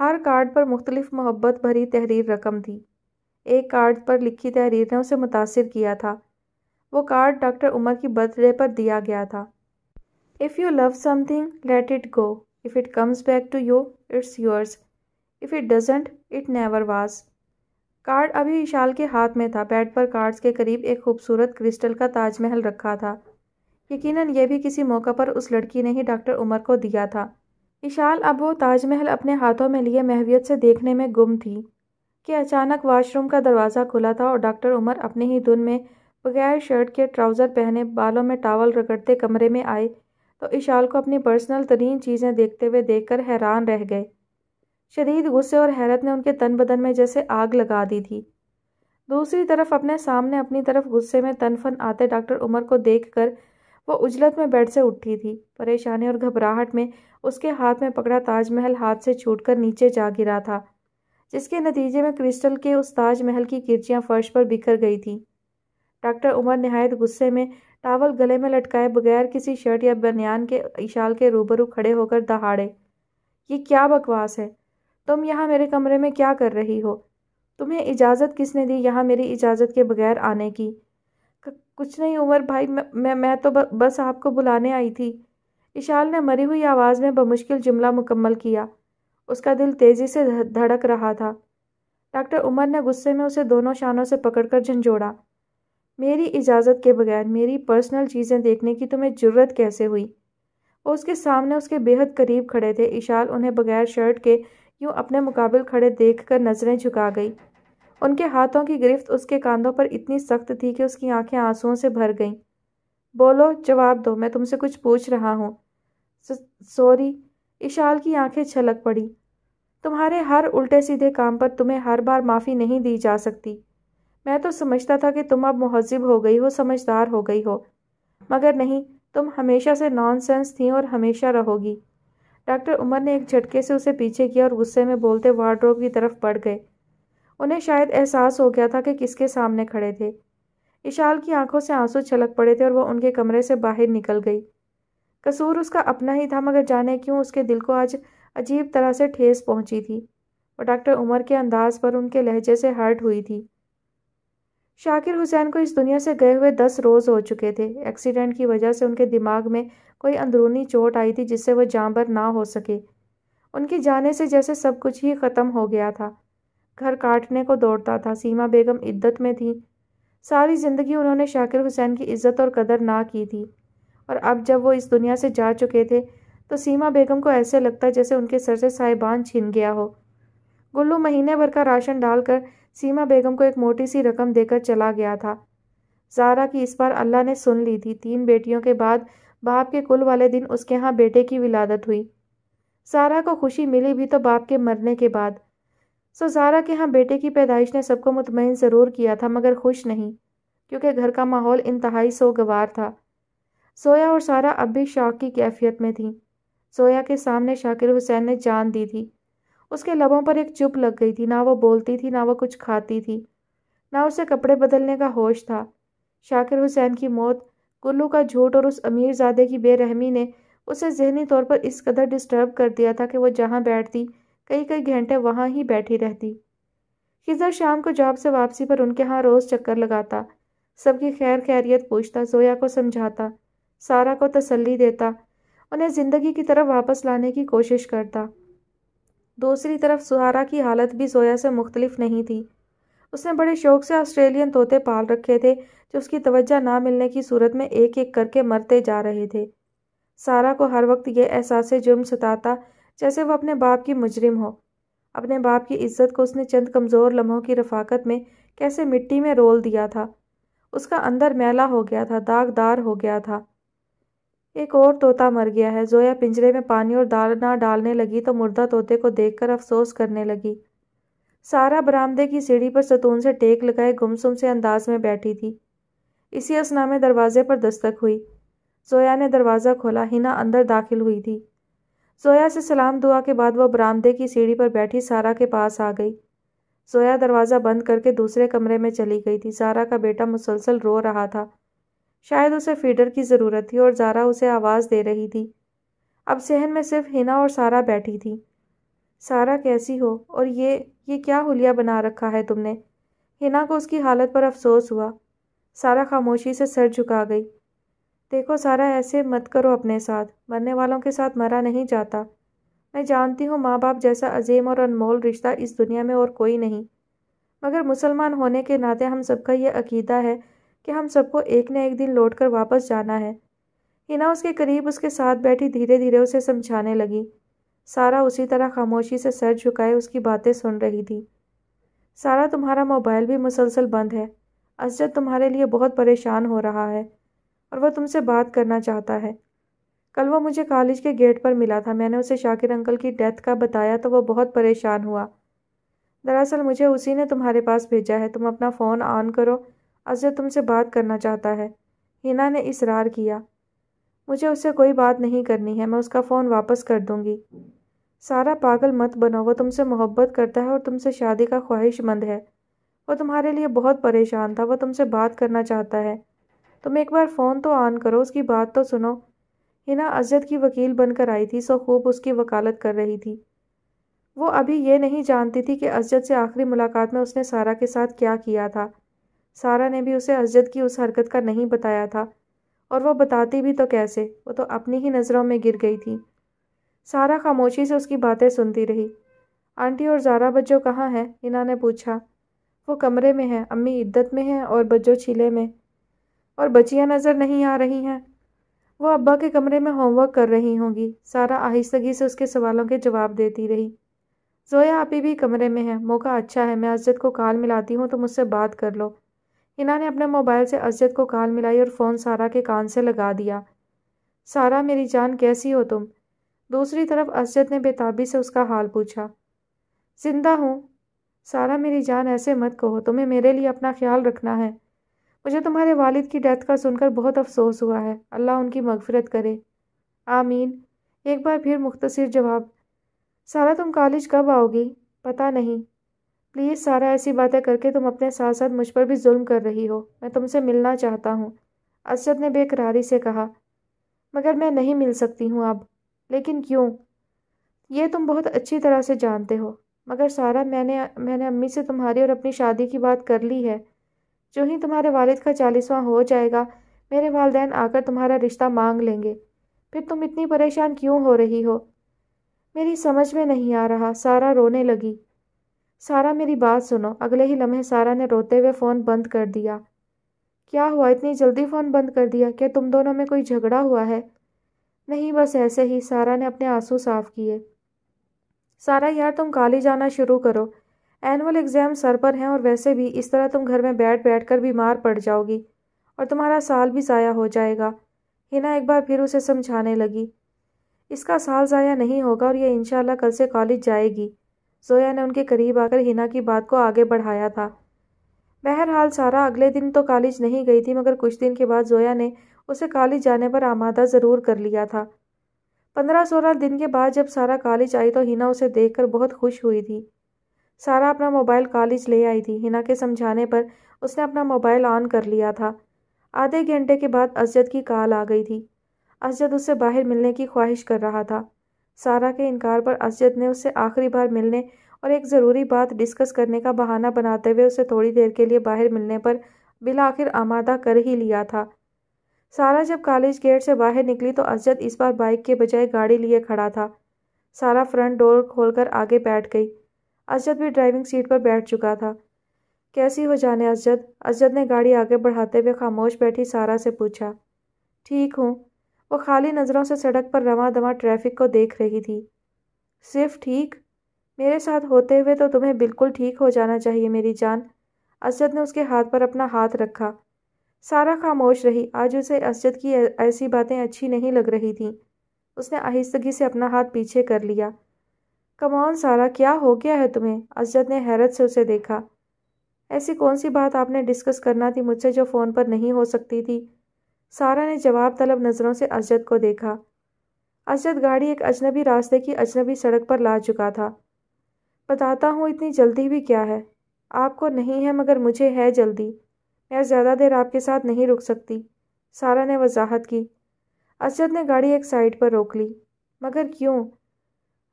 Speaker 1: ہر کارڈ پر مختلف محبت بھری تحریر رقم تھی۔ ایک کارڈ پر لکھی تحریر نے اسے متاثر کیا تھا۔ وہ کارڈ ڈاکٹر عمر کی برتھ ڈے پر دیا گیا تھا۔ If you love something, let it go. If it comes back to you, it's yours. If it doesn't, it never was. Card ابھی اشال کے ہاتھ میں تھا۔ بیڈ پر کارڈز کے قریب ایک خوبصورت کرسٹل کا تاج محل رکھا تھا۔ یقیناً یہ بھی کسی موقع پر اس لڑکی نے ہی ڈاکٹر عمر کو دیا تھا۔ اشال اب وہ تاج محل اپنے ہاتھوں میں لیے محویت سے دیکھنے میں گم تھی کہ اچانک واش روم کا دروازہ کھلا تھا اور ڈاکٹر عمر اپنے ہی دھن میں بغیر شرٹ کے ٹراؤزر پہنے بالوں میں ٹاول رگڑتے کمرے میں آئے تو اشال کو اپنی پرسنل ترین چیزیں دیکھتے ہوئے دیکھ کر حیران رہ گئے۔ شدید غصے اور حیرت نے ان کے تن بدن میں جیسے آگ لگا دی تھی۔ دوسری طرف اپنے سامنے اپنی طرف غصے میں تن فن آتے ڈاکٹر عمر کو دیکھ کر وہ عجلت میں بیڈ سے اٹھی تھی۔ پریشانی اور گھبراہٹ میں اس کے ہاتھ میں پکڑا تاج محل ہاتھ سے چھوٹ کر نیچے جا گرا تھا، جس کے نتیجے میں کرسٹل کے اس تاج محل کی کرچیاں فرش پر بکھر گئی تھیں۔ ڈاکٹر عمر نہایت غصے میں ٹاول گلے میں لٹکائے بغیر کسی شرٹ یا بنیان کے اشال کے روبرو کھڑے ہو کر دہاڑے، یہ کیا بکواس ہے؟ تم یہاں میرے کمرے میں کیا کر رہی ہو؟ تمہیں اجازت کس نے دی یہاں میری اجازت کے بغیر آنے کی؟ کچھ نہیں عمر بھائی، میں تو بس آپ کو بلانے آئی تھی۔ اشال نے مری ہوئی آواز میں بمشکل جملہ مکمل کیا۔ اس کا دل تیزی سے دھڑک رہا تھا۔ ڈاکٹر عمر نے غصے میں اسے دونوں شانوں سے پکڑ کر جھنجھوڑا۔ میری اجازت کے بغیر میری پرسنل چیزیں دیکھنے کی تمہیں جرت کیسے ہوئی؟ وہ اس کے سامنے اس کے بے حد قریب کھڑے تھے۔ اشال انہیں بغیر شرٹ کے یوں اپنے مقابل کھڑے دیکھ کر نظریں جھکا گئی۔ ان کے ہاتھوں کی گرفت اس کے کاندھوں پر اتنی سخت تھی کہ اس کی آنکھیں آنسوؤں سے بھر گئیں۔ بولو، جواب دو، میں تم سے کچھ پوچھ رہا ہوں۔ سوری، اشال کی آنکھیں چھلک پڑی۔ تمہارے ہر الٹے سیدھے کام پر تمہیں ہر بار معافی نہیں دی جا سکتی۔ میں تو سمجھتا تھا کہ تم اب مہذب ہو گئی ہو، سمجھدار ہو گئی ہو، مگر نہیں، تم ہمیشہ سے نان سینس تھیں اور ہمیشہ رہو گی۔ ڈاکٹر عمر نے ایک جھٹکے سے اسے پیچھے کیا اور غصے میں بولتے وارڈروب کی طرف بڑھ گئے۔ انہیں شاید احساس ہو گیا تھا کہ کس کے سامنے کھڑے تھے۔ اشال کی آنکھوں سے آنسو چھلک پڑے تھے اور وہ ان کے کمرے سے باہر نکل گئی۔ قصور اس کا اپنا ہی تھا، مگر جانے کیوں اس کے دل کو آج عجیب طرح سے ٹھیس پہنچی تھی۔ وہ ڈاکٹر عمر کے انداز پر، ان کے لہجے سے ہرٹ ہوئی تھی۔ شاکر حسین کو اس دنیا سے گئے ہوئے 10 روز ہو چکے تھے۔ ایکسیڈنٹ کی وجہ سے ان کے دماغ میں کوئی اندرونی چوٹ آئی تھی جس سے وہ جاں بر نہ ہو سکے۔ ان کے جانے سے جیسے سب کچھ ہی ختم ہو گیا تھا۔ گھر کاٹنے کو دوڑتا تھا۔ سیما بیگم عدت میں تھیں۔ ساری زندگی انہوں نے شاکر حسین کی عزت اور قدر نہ کی تھی، اور اب جب وہ اس دنیا سے جا چکے تھے تو سیما بیگم کو ایسے لگتا جیسے ان کے سر سے سائبان چھن گیا ہو۔ گلو مہینے بھر کا راشن ڈال کر سیما بیگم کو ایک موٹی سی رقم دے کر چلا گیا تھا۔ زارا کی اس بار اللہ نے سن لی تھی۔ 3 بیٹیوں کے بعد باپ کے کل والے دن اس کے ہاں بیٹے کی ولادت ہوئی۔ زارا کو خوشی ملی بھی تو باپ کے مرنے کے بعد۔ زارا کے ہاں بیٹے کی پیدائش نے سب کو مطمئن ضرور کیا تھا، مگر خوش نہیں، کیونکہ گھر کا ماحول انتہائی سوگوار تھا۔ زویا اور سارا اب بھی شوق کی کیفیت میں تھیں۔ زویا کے سامنے شاکر حسین نے جان دی تھی۔ اس کے لبوں پر ایک چپ لگ گئی تھی، نہ وہ بولتی تھی، نہ وہ کچھ کھاتی تھی، نہ اسے کپڑے بدلنے کا ہوش تھا۔ شاکر حسین کی موت، گلو کا جھوٹ اور اس امیر زادے کی بے رحمی نے اسے ذہنی طور پر اس قدر ڈسٹرب کر دیا تھا کہ وہ جہاں بیٹھتی کئی گھنٹے وہاں ہی بیٹھی رہتی۔ خضر شام کو جاب سے واپسی پر ان کے ہاں روز چکر لگاتا، سب کی خیر خیریت پوچھتا، زویا کو سمجھاتا، سارا کو تسلی دیتا، انہیں زندگی کی طرف واپس لانے کی کوشش کرتا۔ دوسری طرف سارا کی حالت بھی زویا سے مختلف نہیں تھی۔ اس نے بڑے شوق سے آسٹریلین طوطے پال رکھے تھے جو اس کی توجہ نہ ملنے کی صورت میں ایک ایک کر کے مرتے جا رہے تھے۔ سارا کو ہر وقت یہ احساس جرم ستاتا جیسے وہ اپنے باپ کی مجرم ہو۔ اپنے باپ کی عزت کو اس نے چند کمزور لمحوں کی رفاقت میں کیسے مٹی میں رول دیا تھا۔ اس کا اندر میلا ہو گیا تھا، داغدار ہو گیا تھا۔ ایک اور طوطا مر گیا ہے۔ زویا پنجرے میں پانی اور دانہ ڈالنے لگی تو مردہ طوطے کو دیکھ کر افسوس کرنے لگی۔ سارا برآمدے کی سیڑھی پر ستون سے ٹیک لگائے گمسم سے انداز میں بیٹھی تھی۔ اسی اثنا میں دروازے پر دستک ہوئی۔ زویا نے دروازہ کھولا۔ ہنا اندر داخل ہوئی تھی۔ زویا سے سلام دعا کے بعد وہ برآمدے کی سیڑھی پر بیٹھی سارا کے پاس آ گئی۔ زویا دروازہ بند کر کے دوسرے کمرے میں چلی گئی تھی۔ زارا کا بیٹا مسلسل رو رہا تھا۔ شاید اسے فیڈر کی ضرورت تھی اور زارا اسے آواز دے رہی تھی۔ اب صحن میں صرف ہنا اور سارا بیٹھی تھی۔ سارا کیسی ہو؟ اور یہ کیا حلیہ بنا رکھا ہے تم نے؟ ہنا کو اس کی حالت پر افسوس ہوا۔ سارا خاموشی سے سر جھکا گئی۔ دیکھو سارا، ایسے مت کرو اپنے ساتھ، مرنے والوں کے ساتھ مرا نہیں جاتا۔ میں جانتی ہوں ماں باپ جیسا عظیم اور انمول رشتہ اس دنیا میں اور کوئی نہیں، مگر مسلمان ہونے کے ناطے ہم سب کا یہ عقیدہ ہے کہ ہم سب کو ایک نہ ایک دن لوٹ کر واپس جانا ہے۔ ہنا اس کے قریب اس کے ساتھ بیٹھی دھیرے دھیرے اسے سمجھانے لگی۔ سارا اسی طرح خاموشی سے سر جھکائے اس کی باتیں سن رہی تھی۔ سارا، تمہارا موبائل بھی مسلسل بند ہے۔ اسجد تمہارے لیے بہت پریشان ہو رہا ہے اور وہ تم سے بات کرنا چاہتا ہے۔ کل وہ مجھے کالج کے گیٹ پر ملا تھا، میں نے اسے شاکر انکل کی ڈیتھ کا بتایا تو وہ بہت پریشان ہوا۔ دراصل مجھے اسی نے تمہارے پاس بھیجا ہے، تم اپنا فون آن کرو، اسجد تم سے بات کرنا چاہتا ہے۔ ہنا نے اصرار کیا۔ مجھے اس سے کوئی بات نہیں کرنی ہے، میں اس کا فون واپس کر دوں گی۔ سارا، پاگل مت بنو، وہ تم سے محبت کرتا ہے اور تم سے شادی کا خواہش مند ہے۔ وہ تمہارے لیے بہت پریشان تھا، وہ تم سے بات کرنا چاہتا ہے۔ تم ایک بار فون تو آن کرو، اس کی بات تو سنو۔ ہنا اسجد کی وکیل بن کر آئی تھی، سو خوب اس کی وکالت کر رہی تھی۔ وہ ابھی یہ نہیں جانتی تھی کہ اسجد سے آخری ملاقات میں اس نے سارا کے ساتھ کیا کیا تھا۔ سارا نے بھی اسے اسجد کی اس حرکت کا نہیں بتایا تھا، اور وہ بتاتی بھی تو کیسے، وہ تو اپنی ہی نظروں میں گر گئی تھی۔ سارا خاموشی سے اس کی باتیں سنتی رہی۔ آنٹی اور زارا بچو کہاں ہیں؟ ہنا نے پوچھا۔ وہ کمرے میں ہیں، امی عدت میں ہیں اور بچو چیلے میں۔ اور بچیاں نظر نہیں آ رہی ہیں؟ وہ ابا کے کمرے میں ہوم ورک کر رہی ہوں گی۔ سارا آہستگی سے اس کے سوالوں کے جواب دیتی رہی۔ زویا آپی بھی کمرے میں ہے، موقع اچھا ہے، میں اسجد کو کال ملاتی ہوں، تم مجھ سے بات کر لو۔ ہنا نے اپنے موبائل سے اسجد کو کال ملائی اور فون سارا کے کان سے لگا دیا۔ سارا میری جان، کیسی ہو تم؟ دوسری طرف اسجد نے بے تابی سے اس کا حال پوچھا۔ زندہ ہوں۔ سارا میری جان، ایسے مت کہو، تمہیں میرے لیے اپنا خیال رکھنا ہے۔ مجھے تمہارے والد کی ڈیتھ کا سن کر بہت افسوس ہوا ہے، اللہ ان کی مغفرت کرے۔ آمین۔ ایک بار پھر مختصر جواب۔ سارا، تم کالج کب آؤ گی؟ پتہ نہیں۔ پلیز سارا، ایسی باتیں کر کے تم اپنے ساتھ ساتھ مجھ پر بھی ظلم کر رہی ہو، میں تم سے ملنا چاہتا ہوں، اسجد نے بے قراری سے کہا۔ مگر میں نہیں مل سکتی ہوں اب۔ لیکن کیوں؟ یہ تم بہت اچھی طرح سے جانتے ہو۔ مگر سارا، میں نے امی سے تمہاری اور اپنی شادی کی بات کر لی ہے۔ جو ہی تمہارے والد کا 40واں ہو جائے گا، میرے والدین آ کر تمہارا رشتہ مانگ لیں گے۔ پھر تم اتنی پریشان کیوں ہو رہی ہو؟ میری سمجھ میں نہیں آ رہا۔ سارا رونے لگی۔ سارا میری بات سنو۔ اگلے ہی لمحے سارا نے روتے ہوئے فون بند کر دیا۔ کیا ہوا، اتنی جلدی فون بند کر دیا؟ کیا تم دونوں میں کوئی جھگڑا ہوا ہے؟ نہیں، بس ایسے ہی، سارا نے اپنے آنسو صاف کیے۔ سارا یار، تم کالج آنا شروع کرو، اینول ایگزام سر پر ہیں، اور ویسے بھی اس طرح تم گھر میں بیٹھ بیٹھ کر بیمار پڑ جاؤ گی اور تمہارا سال بھی ضائع ہو جائے گا۔ ہنا ایک بار پھر اسے سمجھانے لگی۔ اس کا سال ضائع نہیں ہوگا اور یہ انشاءاللہ کل سے کالج جائے گی۔ زویا نے ان کے قریب آ کر ہنا کی بات کو آگے بڑھایا تھا۔ بہرحال سارا اگلے دن تو کالج نہیں گئی تھی، مگر کچھ دن کے بعد زویا نے اسے کالج جانے پر آمادہ ضرور کر لیا تھا۔ 15-16 دن کے بعد جب سارا کالج آئی تو ہنا اسے دیکھ کر بہت خوش ہوئی تھی۔ سارا اپنا موبائل کالج لے آئی تھی۔ ہنا کے سمجھانے پر اس نے اپنا موبائل آن کر لیا تھا۔ آدھے گھنٹے کے بعد اسجد کی کال آ گئی تھی۔ اسجد اس سے باہر ملنے کی خواہش کر رہا تھا۔ سارا کے انکار پر اسجد نے اس سے آخری بار ملنے اور ایک ضروری بات ڈسکس کرنے کا بہانہ بناتے ہوئے اسے تھوڑی دیر کے لیے باہر ملنے پر بالآخر آمادہ کر ہی لیا تھا۔ سارا جب کالج گیٹ سے باہر نکلی تو اسجد اس بار بائک کے بجائے گاڑی لیے کھڑا تھا۔ سارا فرنٹ ڈور کھول کر آگے بیٹھ گئی۔ اسجد بھی ڈرائیونگ سیٹ پر بیٹھ چکا تھا۔ کیسی ہو جانے اسجد؟ اسجد نے گاڑی آگے بڑھاتے ہوئے خاموش بیٹھی سارا سے پوچھا۔ ٹھیک ہوں۔ وہ خالی نظروں سے سڑک پر رواں دواں ٹریفک کو دیکھ رہی تھی۔ صرف ٹھیک؟ میرے ساتھ ہوتے ہوئے تو تمہیں بالکل ٹھیک ہو جانا چاہیے میری جان۔ اسجد نے اس کے ہاتھ پر اپنا ہاتھ رکھا۔ سارا خاموش رہی۔ آج اسے اسجد کی ایسی باتیں اچھی نہیں لگ رہی تھیں۔ اس نے آہستگی سے اپنا ہاتھ پیچھے کر لیا۔ کم آن سارا، کیا ہو گیا ہے تمہیں؟ اسجد نے حیرت سے اسے دیکھا۔ ایسی کون سی بات آپ نے ڈسکس کرنا تھی مجھ سے جو فون پر نہیں ہو سکتی تھی؟ سارا نے جواب طلب نظروں سے اسجد کو دیکھا۔ اسجد گاڑی ایک اجنبی راستے کی اجنبی سڑک پر لا چکا تھا۔ بتاتا ہوں، اتنی جلدی بھی کیا ہے؟ آپ کو نہیں ہے مگر مجھے ہے جلدی۔ میں زیادہ دیر آپ کے ساتھ نہیں رک سکتی، سارا نے وضاحت کی۔ اسجد نے گاڑی ایک سائڈ پر روک لی۔ مگر کیوں؟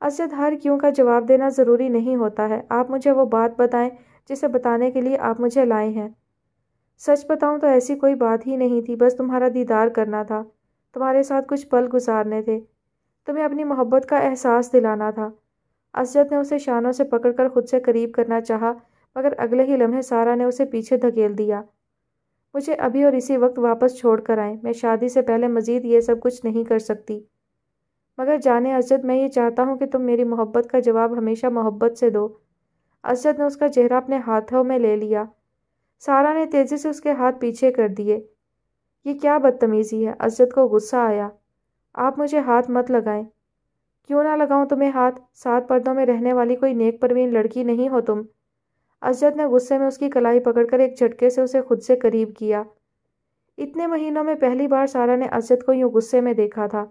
Speaker 1: اسجد، ہر کیوں کا جواب دینا ضروری نہیں ہوتا ہے۔ آپ مجھے وہ بات بتائیں جسے بتانے کے لیے آپ مجھے لائے ہیں۔ سچ بتاؤں تو ایسی کوئی بات ہی نہیں تھی، بس تمہارا دیدار کرنا تھا، تمہارے ساتھ کچھ پل گزارنے تھے، تمہیں اپنی محبت کا احساس دلانا تھا۔ اسجد نے اسے شانوں سے پکڑ کر خود سے قریب کرنا چاہا، مگر اگلے ہی لمحے سارا نے اسے پیچھے دھکیل دیا۔ مجھے ابھی اور اسی وقت واپس چھوڑ کر آئیں، میں شادی سے پہلے مزید یہ سب کچھ نہیں کر سکتی۔ مگر جانے اسجد، میں یہ چاہتا ہوں کہ تم میری محبت کا جواب ہمیشہ محبت سے دو۔ اسجد نے اس کا چہرہ اپنے ہاتھوں میں لے لیا۔ سارا نے تیزی سے اس کے ہاتھ پیچھے کر دیے۔ یہ کیا بدتمیزی ہے؟ اسجد کو غصہ آیا۔ آپ مجھے ہاتھ مت لگائیں۔ کیوں نہ لگاؤں تمہیں ہاتھ؟ 7 پردوں میں رہنے والی کوئی نیک پروین لڑکی نہیں ہو تم۔ اسجد نے غصے میں اس کی کلائی پکڑ کر ایک جھٹکے سے اسے خود سے قریب کیا۔ اتنے مہینوں میں پہلی بار سارا نے اسجد کو یوں غصے میں دیکھا تھا۔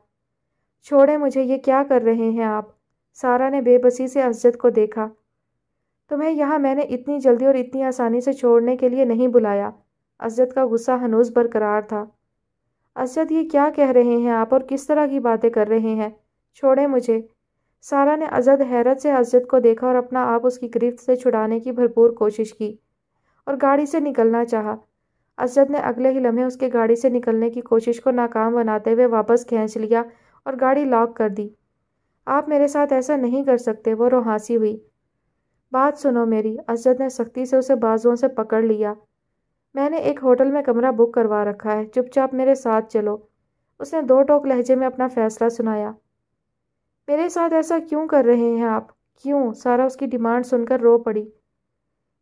Speaker 1: چھوڑیں مجھے، یہ کیا کر رہے ہیں آپ؟ سارا نے بے بسی سے اسجد کو دیکھا۔ تمہیں یہاں میں نے اتنی جلدی اور اتنی آسانی سے چھوڑنے کے لیے نہیں بلایا۔ اسجد کا غصہ ہنوز برقرار تھا۔ اسجد، یہ کیا کہہ رہے ہیں آپ اور کس طرح کی باتیں کر رہے ہیں؟ چھوڑیں مجھے۔ سارا نے ازد حیرت سے اسجد کو دیکھا اور اپنا آپ اس کی گرفت سے چھڑانے کی بھرپور کوشش کی اور گاڑی سے نکلنا چاہا۔ اسجد نے اگلے ہی لمحے اس کے گاڑی سے نکلنے کی کوشش کو ناکام بناتے ہوئے واپس کھینچ لیا اور گاڑی لاک کر دی۔ آپ میرے ساتھ ایسا نہیں کر سکتے، وہ روحانسی ہوئی۔ بات سنو میری، اسجد نے سختی سے اسے بازوؤں سے پکڑ لیا۔ میں نے ایک ہوٹل میں کمرہ بک کروا رکھا ہے، چپ چاپ میرے ساتھ چلو۔ اس نے 2 ٹوک لہجے میں اپنا فیصلہ سنایا۔ میرے ساتھ ایسا کیوں کر رہے ہیں آپ؟ کیوں؟ سارا اس کی ڈیمانڈ سن کر رو پڑی۔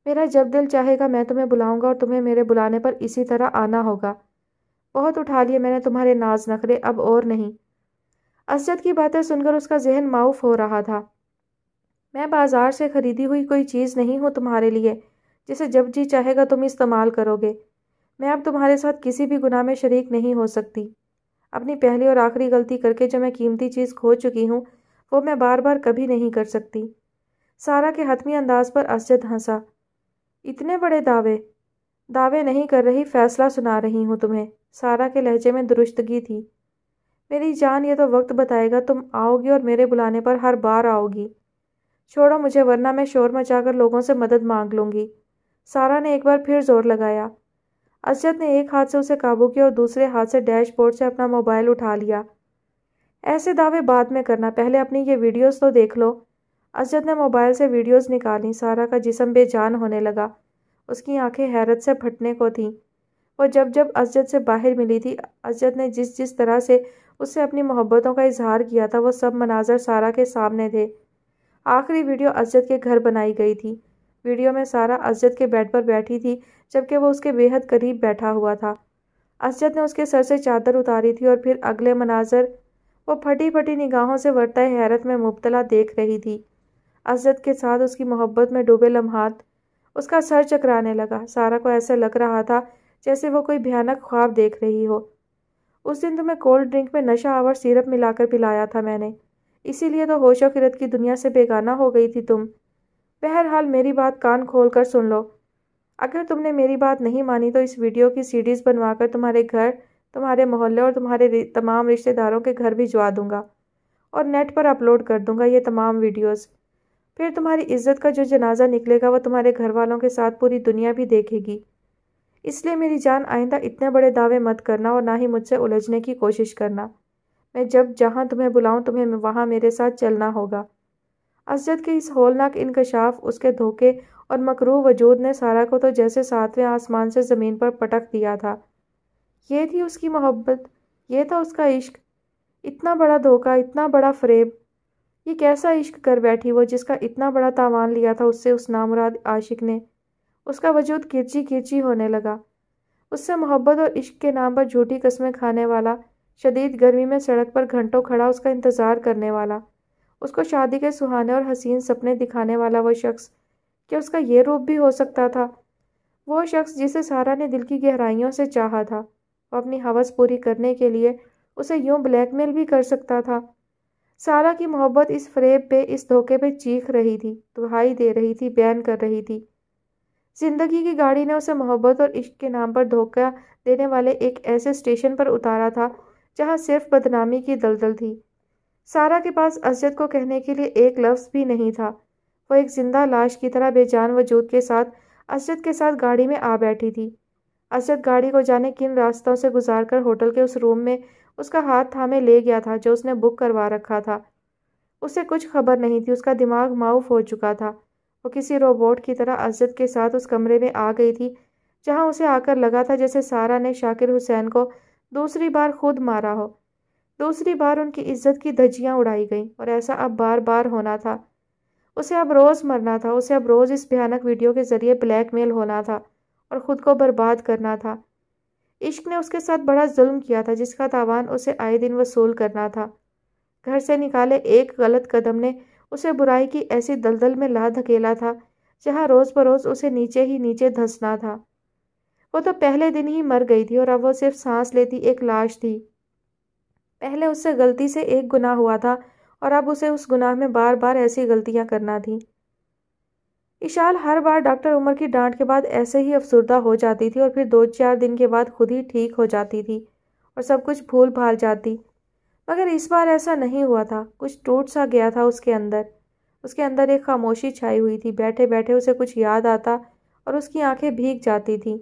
Speaker 1: میرا جب دل چاہے گا میں تمہیں بلاؤں گا اور تمہیں میرے بلانے پر اسی طرح آنا ہوگا۔ بہت اٹھا لیے میں نے تمہارے ناز نخرے، اب اور نہیں۔ اسجد کی باتیں سن کر اس کا ذہن معاف ہو رہا تھا۔ میں بازار سے خریدی ہوئی کوئی چیز نہیں ہوں تمہارے لیے، جسے جب جی چاہے گا تم استعمال کرو گے۔ میں اب تمہارے ساتھ کسی بھی گناہ میں شریک نہیں ہو سکتی۔ اپنی پہلی اور آخری غلطی کر کے جو میں قیمتی چیز کھو چکی ہوں، وہ میں بار بار کبھی نہیں کر سکتی۔ سارا کے حتمی انداز پر اسجد ہنسا۔ اتنے بڑے دعوے؟ دعوے نہیں کر رہی، فیصلہ سنا رہی ہوں تمہیں۔ سارا کے لہجے میں درستگی تھی۔ میری جان، یہ تو وقت بتائے گا، تم آؤ گی اور میرے بلانے پر ہر بار آؤ گی۔ چھوڑو مجھے ورنہ میں شور مچا کر لوگوں سے مدد مانگ لوں گی۔ سارا نے ایک بار پھر زور لگایا۔ اسجد نے ایک ہاتھ سے اسے قابو کیا اور دوسرے ہاتھ سے ڈیش بورڈ سے اپنا موبائل اٹھا لیا۔ ایسے دعوے بعد میں کرنا، پہلے اپنی یہ ویڈیوز تو دیکھ لو۔ اسجد نے موبائل سے ویڈیوز نکالیں۔ سارا کا جسم بے جان ہونے لگا، اس کی آنکھیں حیرت سے پھٹنے کو تھیں۔ وہ جب جب اسجد سے باہر ملی تھی، اسجد نے جس طرح سے اس سے اپنی محبتوں کا اظہار کیا تھا، وہ سب مناظر سارا کے سامنے تھے۔ آخری ویڈیو اسجد کے گھر بنائی گئی تھی۔ ویڈیو میں سارا اسجد کے بیڈ پر بیٹھی تھی، جبکہ وہ اس کے بے حد قریب بیٹھا ہوا تھا۔ اسجد نے اس کے سر سے چادر اتاری تھی اور پھر اگلے مناظر وہ پھٹی پھٹی نگاہوں سے ورطۂ حیرت میں مبتلا دیکھ رہی تھی۔ اسجد کے ساتھ اس کی محبت میں ڈوبے لمحات اس کا سر چکرانے لگا۔ سارا کو ایسے لگ رہا تھا جیسے وہ کوئی بھیانک خواب دیکھ رہی ہو۔ اس دن تمہیں کولڈ ڈرنک میں نشہ آور سیرپ ملا کر پلایا تھا میں نے، اسی لیے تو ہوش و خرد کی دنیا سے بیگانہ ہو گئی تھی تم۔ بہرحال میری بات کان کھول کر سن لو۔ اگر تم نے میری بات نہیں مانی تو اس ویڈیو کی CDs بنوا کر تمہارے گھر، تمہارے محلے اور تمہارے تمام رشتہ داروں کے گھر بھجوا دوں گا اور نیٹ پر اپلوڈ کر دوں گا یہ تمام ویڈیوز۔ پھر تمہاری عزت کا جو جنازہ نکلے گا وہ تمہارے گھر والوں کے ساتھ پوری دنیا بھی دیکھے گی۔ اس لیے میری جان، آئندہ اتنے بڑے دعوے مت کرنا اور نہ ہی مجھ سے الجھنے کی کوشش کرنا۔ میں جب جہاں تمہیں بلاؤں تمہیں وہاں میرے ساتھ چلنا ہوگا۔ اسجد کے اس ہولناک انکشاف، اس کے دھوکے اور مکروہ وجود نے سارا کو تو جیسے 7ویں آسمان سے زمین پر پٹک دیا تھا۔ یہ تھی اس کی محبت، یہ تھا اس کا عشق۔ اتنا بڑا دھوکہ، اتنا بڑا فریب۔ یہ کیسا عشق کر بیٹھی وہ، جس کا اتنا بڑا تاوان لیا تھا اس سے اس نامراد عاشق نے۔ اس کا وجود کرچی کرچی ہونے لگا۔ اس سے محبت اور عشق کے نام پر جھوٹی قسمیں کھانے والا، شدید گرمی میں سڑک پر گھنٹوں کھڑا اس کا انتظار کرنے والا، اس کو شادی کے سہانے اور حسین سپنے دکھانے والا وہ شخص، کیا اس کا یہ روپ بھی ہو سکتا تھا؟ وہ شخص جسے سارا نے دل کی گہرائیوں سے چاہا تھا، وہ اپنی ہوس پوری کرنے کے لیے اسے یوں بلیک میل بھی کر سکتا تھا۔ سارا کی محبت اس فریب پہ، اس دھوکے پہ چیخ رہی تھی، دہائی دے رہی تھی، بیان کر رہی تھی۔ زندگی کی گاڑی نے اسے محبت اور عشق کے نام پر دھوکہ دینے والے ایک ایسے اسٹیشن پر اتارا تھا جہاں صرف بدنامی کی دلدل تھی۔ سارا کے پاس اسجد کو کہنے کے لیے ایک لفظ بھی نہیں تھا۔ وہ ایک زندہ لاش کی طرح بے جان وجود کے ساتھ اسجد کے ساتھ گاڑی میں آ بیٹھی تھی۔ اسجد گاڑی کو جانے کن راستوں سے گزار کر ہوٹل کے اس روم میں اس کا ہاتھ تھامے لے گیا تھا جو اس نے بک کروا رکھا تھا۔ اسے کچھ خبر نہیں تھی، اس کا دماغ معاف ہو چکا تھا۔ وہ کسی روبوٹ کی طرح اسجد کے ساتھ اس کمرے میں آ گئی تھی جہاں اسے آ کر لگا تھا جیسے سارا نے شاکر حسین کو دوسری بار خود مارا ہو۔ دوسری بار ان کی عزت کی دھجیاں اڑائی گئیں، اور ایسا اب بار بار ہونا تھا۔ اسے اب روز مرنا تھا، اسے اب روز اس بھیانک ویڈیو کے ذریعے بلیک میل ہونا تھا اور خود کو برباد کرنا تھا۔ عشق نے اس کے ساتھ بڑا ظلم کیا تھا جس کا تاوان اسے آئے دن وصول کرنا تھا۔ گھر سے نکالے ایک غلط قدم نے اسے برائی کی ایسی دلدل میں لا دھکیلا تھا جہاں روز بروز اسے نیچے ہی نیچے دھنسنا تھا۔ وہ تو پہلے دن ہی مر گئی تھی اور اب وہ صرف سانس لیتی ایک لاش تھی۔ پہلے اس سے غلطی سے ایک گناہ ہوا تھا اور اب اسے اس گناہ میں بار بار ایسی غلطیاں کرنا تھیں۔ اشال ہر بار ڈاکٹر عمر کی ڈانٹ کے بعد ایسے ہی افسردہ ہو جاتی تھی اور پھر 2-4 دن کے بعد خود ہی ٹھیک ہو جاتی تھی اور سب کچھ بھول بھال جاتی۔ مگر اس بار ایسا نہیں ہوا تھا۔ کچھ ٹوٹ سا گیا تھا اس کے اندر۔ اس کے اندر ایک خاموشی چھائی ہوئی تھی۔ بیٹھے بیٹھے اسے کچھ یاد آتا اور اس کی آنکھیں بھیگ جاتی تھیں۔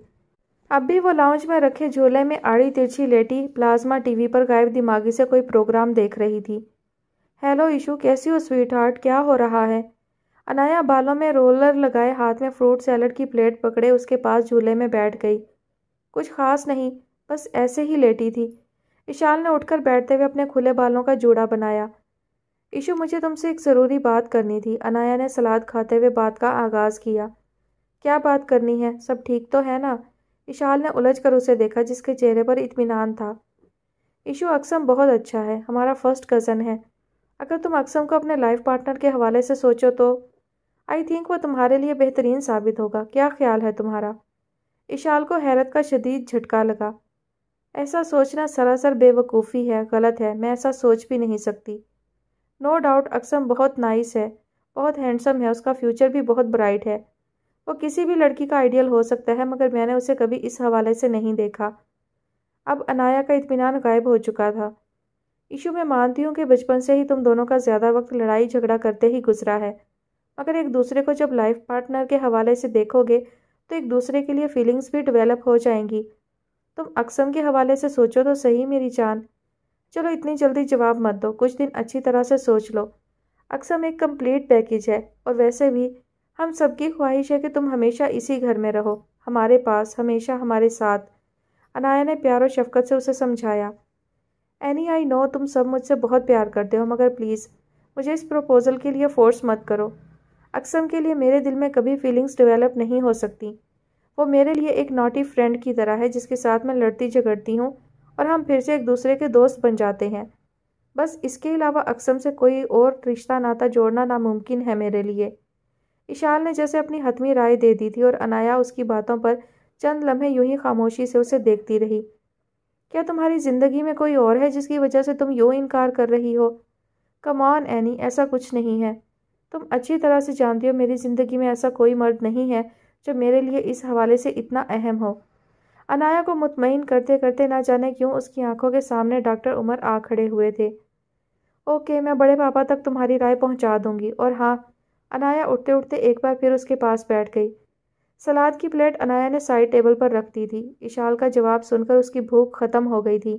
Speaker 1: اب بھی وہ لاؤنج میں رکھے جھولے میں آڑی ترچھی لیٹی پلازما ٹی وی پر غائب دماغی سے کوئی پروگرام دیکھ رہی تھی۔ ہیلو ایشو، کیسی ہو سویٹ ہارٹ؟ کیا ہو رہا ہے؟ انایا بالوں میں رولر لگائے ہاتھ میں فروٹ سیلڈ کی پلیٹ پکڑے اس کے پاس جھولے میں بیٹھ گئی۔ کچھ خاص نہیں، بس ایسے ہی لیٹی تھی۔ اشال نے اٹھ کر بیٹھتے ہوئے اپنے کھلے بالوں کا جوڑا بنایا۔ ایشو، مجھے تم سے ایک ضروری بات کرنی تھی۔ انایا نے سلاد کھاتے ہوئے بات کا آغاز کیا۔ کیا بات کرنی ہے؟ سب ٹھیک تو ہے نا؟ اشال نے الجھ کر اسے دیکھا جس کے چہرے پر اطمینان تھا۔ ایشو، اقسم بہت اچھا ہے، ہمارا فرسٹ کزن ہے۔ اگر تم اقسم کو اپنے لائف پارٹنر کے حوالے سے سوچو تو آئی تھنک وہ تمہارے لیے بہترین ثابت ہوگا۔ کیا خیال ہے تمہارا؟ اشال کو حیرت کا شدید جھٹکا لگا۔ ایسا سوچنا سراسر بے وقوفی ہے، غلط ہے، میں ایسا سوچ بھی نہیں سکتی۔ نو ڈاؤٹ اقسم بہت نائس ہے، بہت ہینڈسم ہے، اس کا فیوچر بھی بہت برائٹ ہے۔ وہ کسی بھی لڑکی کا آئیڈیل ہو سکتا ہے مگر میں نے اسے کبھی اس حوالے سے نہیں دیکھا۔ اب انایا کا اطمینان غائب ہو چکا تھا۔ ایشو، میں مانتی ہوں کہ بچپن سے ہی تم دونوں کا زیادہ وقت لڑائی جھگڑا کرتے ہی گزرا ہے، مگر ایک دوسرے کو جب لائف پارٹنر کے حوالے سے دیکھو گے تو ایک دوسرے کے لیے فیلنگز بھی ڈیولپ ہو جائیں گی۔ تم اقسم کے حوالے سے سوچو تو صحیح میری جان۔ چلو اتنی جلدی جواب مت دو، کچھ دن اچھی طرح سے سوچ لو۔ اقسم ایک کمپلیٹ پیکیج ہے، اور ویسے بھی ہم سب کی خواہش ہے کہ تم ہمیشہ اسی گھر میں رہو، ہمارے پاس، ہمیشہ ہمارے ساتھ۔ انایا نے پیار و شفقت سے اسے سمجھایا۔ اینی، آئی نو تم سب مجھ سے بہت پیار کرتے ہو مگر پلیز مجھے اس پروپوزل کے لیے فورس مت کرو۔ اقسم کے لیے میرے دل میں کبھی فیلنگز ڈیولپ نہیں ہو سکتی۔ وہ میرے لیے ایک ناٹی فرینڈ کی طرح ہے جس کے ساتھ میں لڑتی جھگڑتی ہوں اور ہم پھر سے ایک دوسرے کے دوست بن جاتے ہیں۔ بس اس کے علاوہ اقسم سے کوئی اور رشتہ ناتا جوڑنا ناممکن ہے میرے لیے۔ اشال نے جیسے اپنی حتمی رائے دے دی تھی اور انایا اس کی باتوں پر چند لمحے یوں ہی خاموشی سے اسے دیکھتی رہی۔ کیا تمہاری زندگی میں کوئی اور ہے جس کی وجہ سے تم یوں انکار کر رہی ہو؟ کم آن اینی، ایسا کچھ نہیں ہے۔ تم اچھی طرح سے جانتی ہو میری زندگی میں ایسا کوئی مرد نہیں ہے جو میرے لیے اس حوالے سے اتنا اہم ہو۔ انایا کو مطمئن کرتے کرتے نہ جانے کیوں اس کی آنکھوں کے سامنے ڈاکٹر عمر آ کھڑے ہوئے تھے۔ اوکے، میں بڑے پاپا تک تمہاری رائے پہنچا دوں گی، اور ہاں، انایا اٹھتے اٹھتے ایک بار پھر اس کے پاس بیٹھ گئی۔ سلاد کی پلیٹ انایا نے سائڈ ٹیبل پر رکھ دی تھی۔ اشال کا جواب سن کر اس کی بھوک ختم ہو گئی تھی۔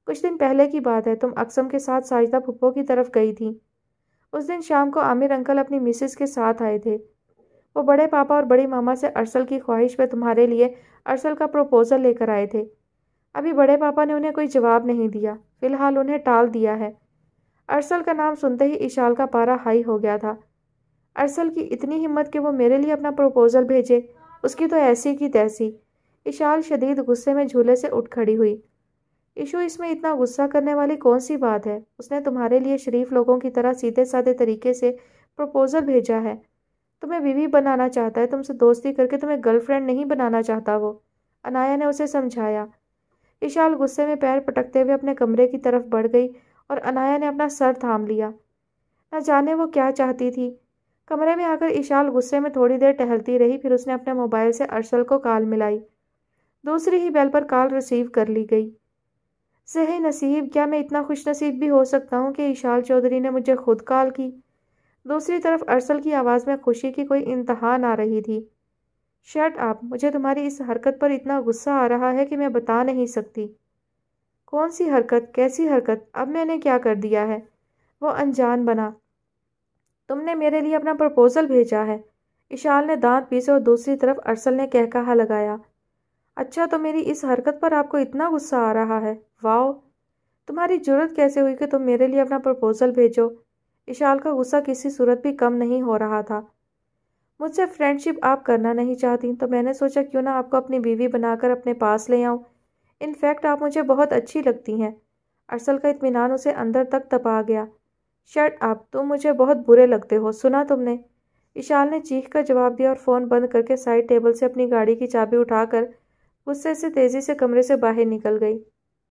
Speaker 1: کچھ دن پہلے کی بات ہے، تم اقسم کے ساتھ ساجدہ پھپھو کی طرف گئی تھی۔ اس دن شام کو عامر انکل اپنی مسز کے ساتھ آئے تھے۔ وہ بڑے پاپا اور بڑی ماما سے ارسل کی خواہش پہ تمہارے لیے ارسل کا پروپوزل لے کر آئے تھے۔ ابھی بڑے پاپا نے انہیں کوئی جواب نہیں دیا، فی الحال انہیں ٹال دیا ہے۔ ارسل کا نام سنتے ہی اشال کا پارا ہائی ہو گیا تھا۔ ارسل کی اتنی ہمت کہ وہ میرے لیے اپنا پروپوزل بھیجے، اس کی تو ایسی کی تیسی۔ اشال شدید غصے میں جھولے سے اٹھ کھڑی ہوئی۔ ایشو، اس میں اتنا غصہ کرنے والی کون سی بات ہے؟ اس نے تمہارے لیے شریف لوگوں کی طرح سیدھے سادے طریقے سے پروپوزل بھیجا ہے۔ تمہیں بیوی بنانا چاہتا ہے، تم سے دوستی کر کے تمہیں گرل فرینڈ نہیں بنانا چاہتا وہ، انایا نے اسے سمجھایا۔ اشال غصے میں پیر پٹکتے ہوئے اپنے کمرے کی طرف بڑھ گئی اور انایا نے اپنا سر تھام لیا۔ نہ جانے وہ کیا چاہتی تھی۔ کمرے میں آ کر اشال غصے میں تھوڑی دیر ٹہلتی رہی، پھر اس نے اپنے موبائل سے ارسل کو کال ملائی۔ دوسری ہی بیل پر کال ریسیو کر لی گئی۔ صحیح نصیب، کیا میں اتنا خوش نصیب بھی ہو سکتا ہوں کہ اشال چودھری نے مجھے خود کال کی؟ دوسری طرف ارسل کی آواز میں خوشی کی کوئی انتہا نہ رہی تھی۔ شٹ اپ، مجھے تمہاری اس حرکت پر اتنا غصہ آ رہا ہے کہ میں بتا نہیں سکتی۔ کون سی حرکت؟ کیسی حرکت؟ اب میں نے کیا کر دیا ہے؟ وہ انجان بنا۔ تم نے میرے لیے اپنا پرپوزل بھیجا ہے۔ اشال نے دانت پیسے اور دوسری طرف ارسل نے کہا لگایا۔ اچھا، تو میری اس حرکت پر آپ کو اتنا غصہ آ رہا ہے؟ واؤ، تمہاری جرت کیسے ہوئی کہ تم میرے لیے اپنا پرپوزل بھیجو؟ اشال کا غصہ کسی صورت بھی کم نہیں ہو رہا تھا۔ مجھ سے فرینڈ شپ آپ کرنا نہیں چاہتی تو میں نے سوچا کیوں نہ آپ کو اپنی بیوی بنا کر اپنے پاس لے آؤں۔ انفیکٹ آپ مجھے بہت اچھی لگتی ہیں۔ ارسل کا اطمینان اسے اندر تک تپا گیا۔ شٹ اپ، تم مجھے بہت برے لگتے ہو، سنا تم نے؟ اشال نے چیخ کر جواب دیا اور فون بند کر کے سائڈ ٹیبل سے اپنی گاڑی کی چابی اٹھا کر غصے سے تیزی سے کمرے سے باہر نکل گئی۔